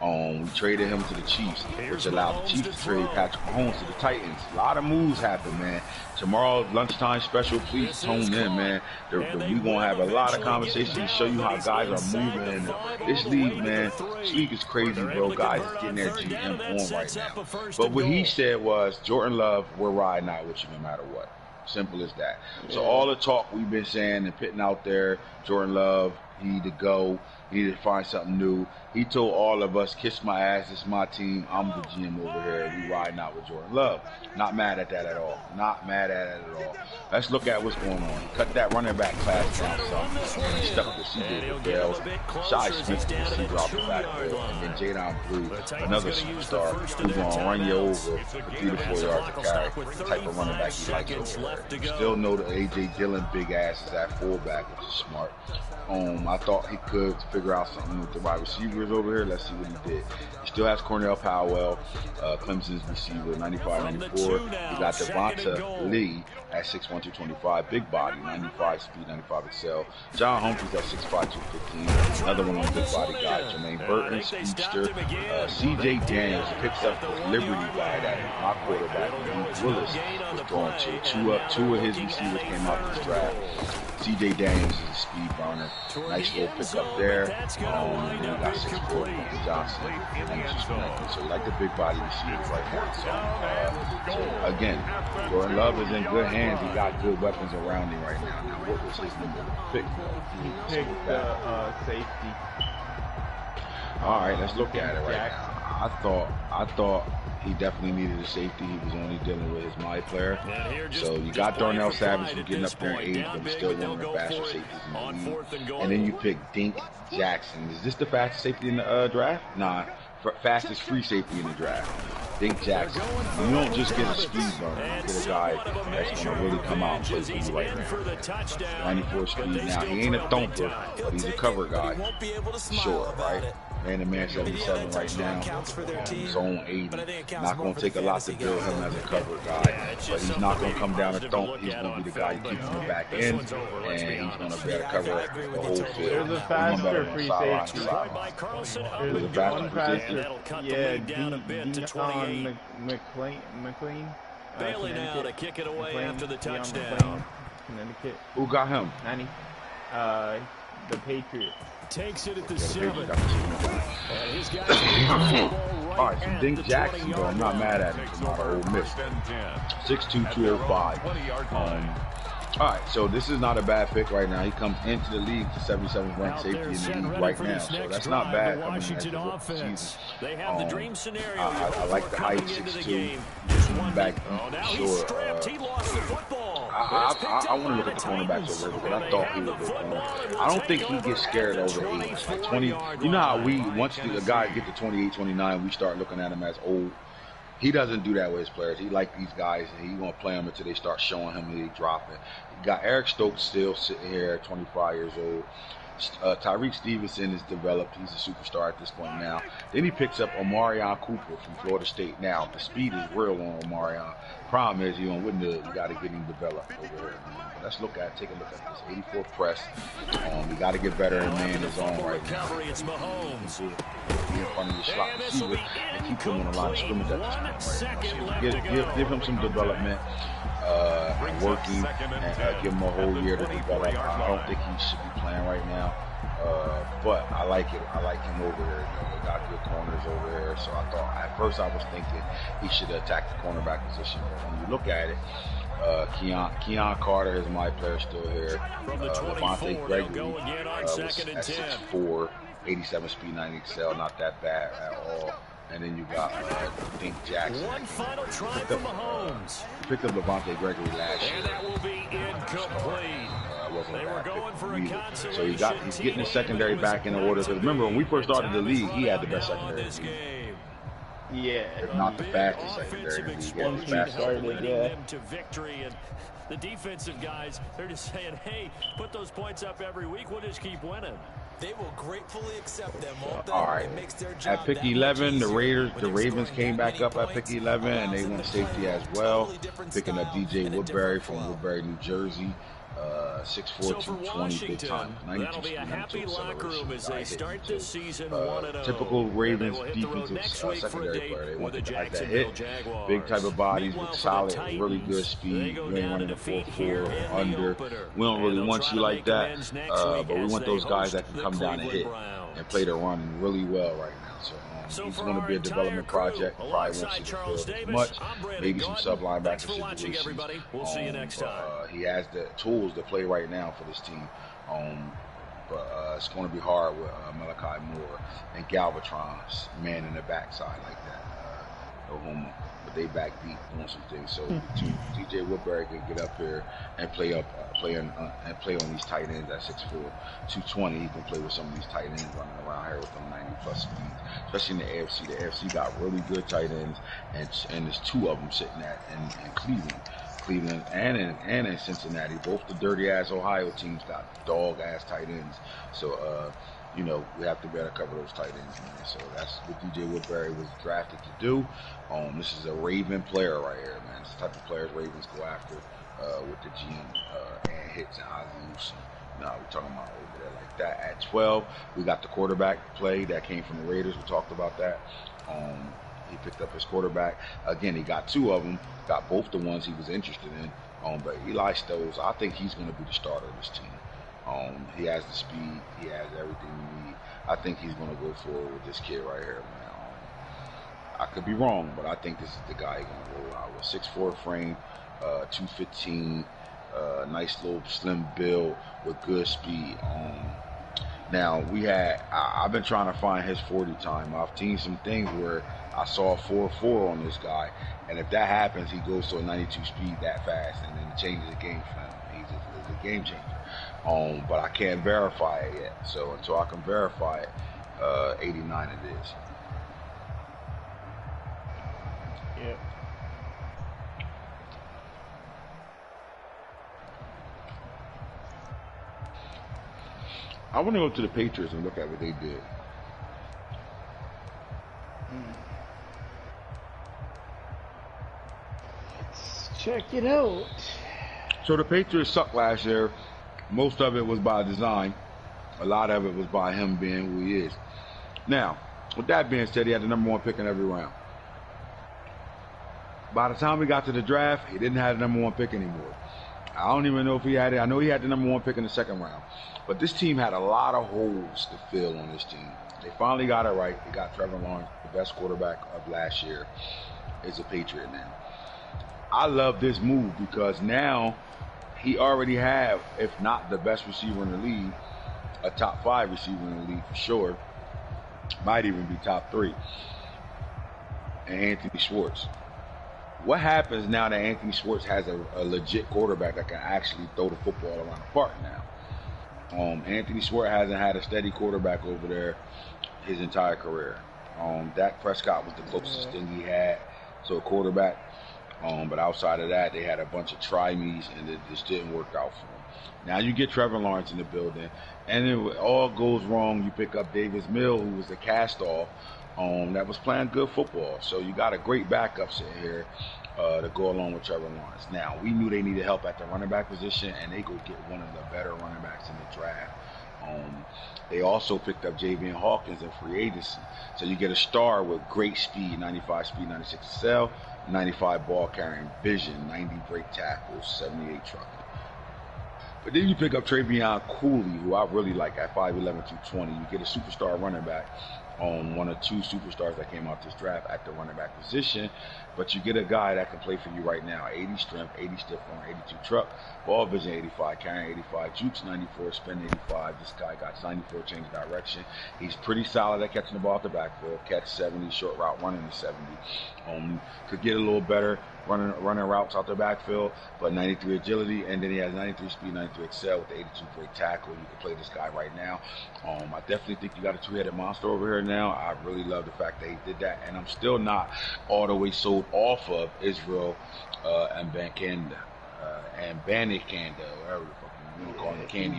We traded him to the Chiefs, which allowed the Chiefs to trade Patrick Mahomes to the Titans. A lot of moves happened, man. Tomorrow, lunchtime special, please tune in, man. We're going to have a lot of conversations to show you how guys are moving in this league, man. This league is crazy, bro. Guys is getting their GM on right now. But what he said was, Jordan Love, we're riding out with you no matter what. Simple as that. So all the talk we've been saying and putting out there, Jordan Love, He needed to go. He needed to find something new. He told all of us, kiss my ass, it's my team. I'm the GM over here. We riding out with Jordan Love. Not mad at that at all. Not mad at it at all. Let's look at what's going on. Cut that running back class down some. And he stuck with C.J. Liddell. Shi Smith, the receiver off the backfield. And then Jadon Blue, another superstar, who's going to run you over for 3 to 4 yards to carry. The type of running back he likes over there. Still know that A.J. Dillon big ass is at fullback, which is smart. I thought he could figure out something with the wide receivers over here. Let's see what he did. He still has Cornell Powell, Clemson's receiver, 95-94. He got Devonta Lee at 6'1", 225, big body, 95 speed, 95 excel. John Humphreys at 6'5", 215. Another one of the big body guys. Jermaine Burton, speedster. C.J. Daniels picks up the Liberty guy that my quarterback, Luke Willis, was going to. Two of his receivers came out this draft. C.J. Daniels is a speed burner. Nice little pick up there. And then we got 6'4", Quentin Johnson. So we like the big body receivers right now. So again, Jordan Love is in good hands. He got good weapons around him right now. Now, what was his number to pick? He picked safety. All right, let's look at it right now. I thought he definitely needed a safety. He was only dealing with his my player. So you got Darnell Savage for getting up there in age, but he's still one of the faster safeties in the league. And then you pick Dink Jackson. Is this the fastest safety in the draft? Nah, fastest free safety in the draft. Dink Jackson. You don't just get a speed burner. You get a guy that's going to really come out and play for you right now. 94 speed. Now, he ain't a thumper, but he's a cover guy. Sure, right? Man-to-man 77 right now. Zone 80. Not going to take a lot to build him as a cover guy, but he's not going to come down and thump. He's going to be the guy who keeps in the back end, and he's going to be able to cover the whole field. There's a faster free safety. There's a faster free safety. Yeah, Dion McLean. Bailing out to kick it away after the touchdown. Connecticut. Who got him? 90. The Patriots. Takes it at the 7. All right, so Dink Jackson, though, I'm not mad at him. He's not an Ole Miss. 6'2", 205. All right, so this is not a bad pick right now. He comes into the league to 77th ranked safety in the league right now, so that's not bad coming into the season. I like the height, 6'2", back sure. I want to look at the cornerbacks over because I thought he was a good corner. I don't think he gets scared over age. Like 20, you know how once the guy get to 28, 29, we start looking at him as old. He doesn't do that with his players. He like these guys, and he's going to play them until they start showing him that they dropping. You got Eric Stokes still sitting here at 25 years old. Tyreek Stevenson is developed. He's a superstar at this point now. Then he picks up Omarion Cooper from Florida State. Now, the speed is real on Omarion. Problem is, you got to get him developed over there. Let's take a look at this. 84 press. We got to get better in man his own right now. Be in front of your slot receiver and keep him on the line of scrimmage at this point right now. So give him some development. Working and give him a whole year to develop. I don't think he should be playing right now, but I like it. I like him over there. They got good corners over there. So I thought at first I was thinking he should attack the cornerback position. But when you look at it, Keon Carter is my player still here. Levante Gregory was at 6'4", 87 speed, 90 excel, not that bad at all. And then you got Dink Jackson. One final try from Mahomes. Picked up Levante Gregory last year. And that will be incomplete. They were going for a consolation. So he's getting the secondary back in order. Because remember, when we first started the league, he had the best secondary in the league. Yeah. If not the fastest secondary in the league. Yeah, the fastest. To victory, and the defensive guys, they're just saying, hey, put those points up every week. We'll just keep winning. They will gratefully accept them. All right. At pick 11, the Ravens came back up at pick 11, and they went safety as well, picking up DJ Woodbury from Woodbury, New Jersey. 6'4", 220, big time. 92 speed, 92 acceleration. Typical Ravens defensive secondary player. They want the guys that hit, big type of bodies with solid, really good speed. You ain't running a 4.4 or under. We don't really want you like that, but we want those guys that can come down and hit and play the run really well right now. So he's going to be a development project. Probably won't see the field as much. Maybe some sub-linebacker situations. We'll see you next time. He has the tools to play right now for this team. but it's going to be hard with Malachi Moore and Galvatron's man in the backside like that. No homo. But they back deep doing some things. So TJ Woodbury can get up here and play on these tight ends at 6'4", 220. He can play with some of these tight ends running around here with them 90+ speeds, especially in the AFC. The AFC got really good tight ends, and there's 2 of them sitting in Cleveland and in Cincinnati. Both the dirty ass Ohio teams got dog ass tight ends. So you know, we have to better cover those tight ends, man. So that's what DJ Woodbury was drafted to do. This is a Raven player right here, man. It's the type of players Ravens go after with the GM and hits and Oz. No, we're talking about over there like that. At 12, we got the quarterback play that came from the Raiders. We talked about that. He picked up his quarterback. Again, he got 2 of them. Got both the ones he was interested in. But Eli Stokes, I think he's going to be the starter of this team. He has the speed. He has everything you need. I think he's going to go forward with this kid right here, man. I could be wrong, but I think this is the guy he's going to roll out with. 6'4" frame, 215, nice little slim build with good speed. Now, I've been trying to find his 40 time. I've seen some things where I saw a 4.4 on this guy, and if that happens, he goes to a 92 speed that fast, and then it changes the game for him. He's a game changer. But I can't verify it yet. So until I can verify it, 89 it is. Yep. I want to go to the Patriots and look at what they did. Let's check it out. So the Patriots sucked last year. Most of it was by design. A lot of it was by him being who he is. Now, with that being said, he had the #1 pick in every round. By the time we got to the draft, he didn't have the #1 pick anymore. I don't even know if he had it. I know he had the #1 pick in the 2nd round. But this team had a lot of holes to fill on this team. They finally got it right. They got Trevor Lawrence, the best quarterback of last year, is a Patriot now. I love this move because now he already have, if not the best receiver in the league, a top 5 receiver in the league for sure. Might even be top 3. And Anthony Schwartz. What happens now that Anthony Schwartz has a legit quarterback that can actually throw the football around the park now? Anthony Schwartz hasn't had a steady quarterback over there his entire career. Dak Prescott was the closest thing he had to a quarterback. But outside of that, they had a bunch of try-me's, and it just didn't work out for them. Now you get Trevor Lawrence in the building, and it all goes wrong. You pick up Davis Mills, who was the cast-off, that was playing good football. So you got a great backup sitting here to go along with Trevor Lawrence. Now, we knew they needed help at the running back position, and they go get one of the better running backs in the draft. They also picked up Javian Hawkins in free agency. So you get a star with great speed, 95 speed, 96 excel, 95 ball carrying vision, 90 break tackles, 78 trucking. But then you pick up Travion Cooley, who I really like at 5'11", 220. You get a superstar running back, one of 2 superstars that came out this draft at the running back position. But you get a guy that can play for you right now. 80 strength, 80 stiff arm, 82 truck, ball vision 85, carrying 85, jukes 94, spin 85. This guy got 94 change of direction. He's pretty solid at catching the ball at the backfield. Catch 70, short route running to 70. Could get a little better running routes out the backfield, but 93 agility, and then he has 93 speed, 93 excel with the 82 break tackle. You can play this guy right now. I definitely think you got a 2-headed monster over here now. I really love the fact that he did that, and I'm still not all the way sold off of Israel and Bankanda and Banikanda, whatever the fuck you want to call him. Candy.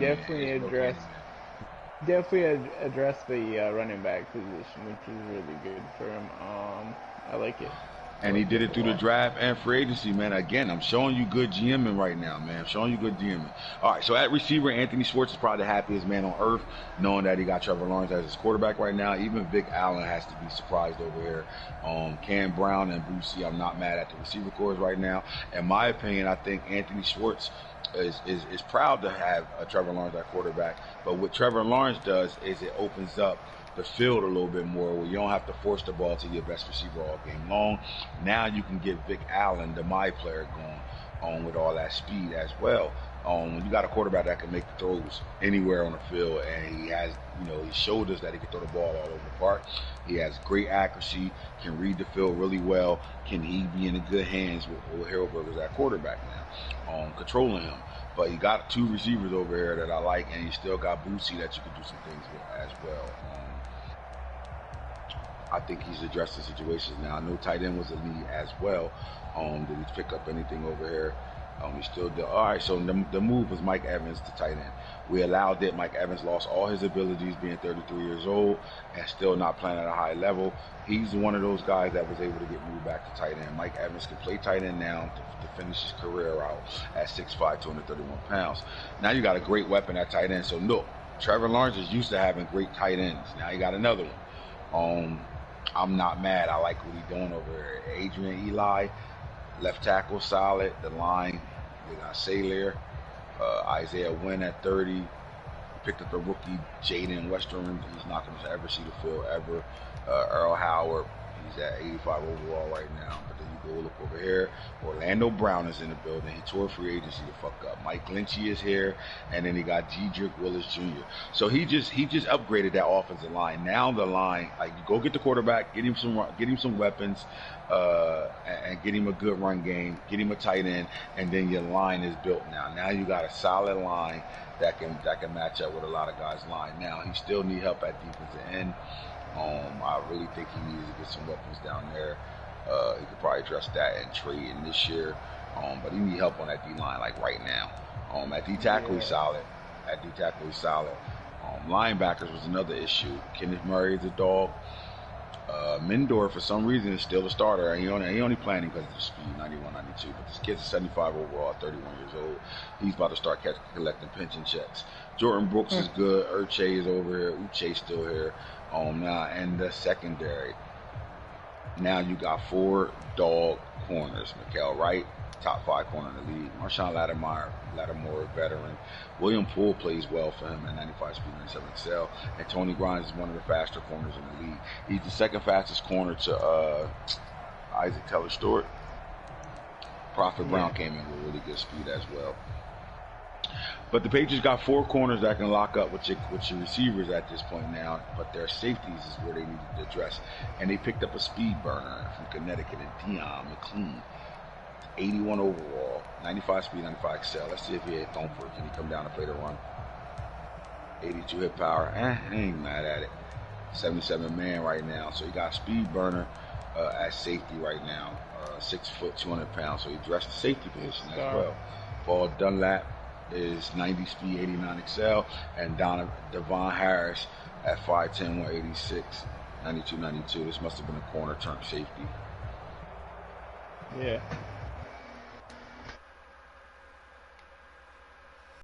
Definitely addressed the running back position, which is really good for him. I like it. And he did it through the draft and free agency, man. Again, I'm showing you good GMing right now, man. I'm showing you good GMing. All right, so at receiver, Anthony Schwartz is probably the happiest man on earth, knowing that he got Trevor Lawrence as his quarterback right now. Even Vic Allen has to be surprised over here. Cam Brown and Boosie, I'm not mad at the receiver corps right now. In my opinion, I think Anthony Schwartz is proud to have Trevor Lawrence at quarterback. But what Trevor Lawrence does is it opens up the field a little bit more, where you don't have to force the ball to your best receiver all game long. Now you can get Vic Allen, the my player, going on with all that speed as well. When you got a quarterback that can make the throws anywhere on the field, and he has, he showed us that he can throw the ball all over the park. He has great accuracy, can read the field really well. Can he be in good hands with Harrellberg as that quarterback now, controlling him? But he got 2 receivers over here that I like, and he still got Bootsy that you can do some things with as well. I think he's addressed the situations now. I know tight end was a need as well. Did he pick up anything over here? He still did. All right, so the move was Mike Evans to tight end. We allowed it. Mike Evans lost all his abilities being 33 years old and still not playing at a high level. He's one of those guys that was able to get moved back to tight end. Mike Evans can play tight end now to finish his career out at 6'5", 231 pounds. Now you got a great weapon at tight end. So look, Trevor Lawrence is used to having great tight ends. Now you got another one. I'm not mad. I like what he's doing over there. Adrian Eli, left tackle, solid. The line, they got Saylor, Isaiah Wynn at 30. Picked up a rookie, Jaden Western. He's not going to ever see the field ever. Earl Howard, he's at 85 overall right now. But then you go look over here. Orlando Brown is in the building. He tore free agency to fuck up. Mike Lynchy is here, and then he got Jedrick Willis Jr. So he just upgraded that offensive line. Now the line, like, you go get the quarterback, get him some weapons, and get him a good run game, get him a tight end, and then your line is built now. Now you got a solid line that can match up with a lot of guys' line. Now he still need help at defensive end. I really think he needs to get some weapons down there. He could probably address that and trade in this year. But he need help on that D-line, like right now. At D-tackle, he's solid. Linebackers was another issue. Kenneth Murray is a dog. Mendor, for some reason, is still the starter. He only playing because of the speed, 91, 92. But this kid's a 75 overall, 31 years old. He's about to start collecting pension checks. Jordan Brooks is good. Uche is over here. Uche's still here. Now, and the secondary. Now you got 4 dog corners. Mikael Wright, top 5 corner in the league. Marshawn Lattimore, veteran. William Poole plays well for him at 95 speed, 97 XL. And Tony Grimes is one of the faster corners in the league. He's the second fastest corner to Isaac Taylor-Stewart. Prophet Brown came in with really good speed as well. But the Patriots got 4 corners that can lock up with your receivers at this point now. But their safeties is where they needed to address. And they picked up a speed burner from Connecticut and Deion McClean. 81 overall, 95 speed, 95 XL. Let's see if he hit Thumper. Can he come down and play the run? 82 hit power. I ain't mad at it. 77 man right now. So he got speed burner at safety right now. 6 foot, 200 pounds. So he addressed the safety position as well. Paul Dunlap is 90 speed, 89 XL. And Devon Harris at 5'10", 186, 92, 92. This must have been a corner turned safety. Yeah.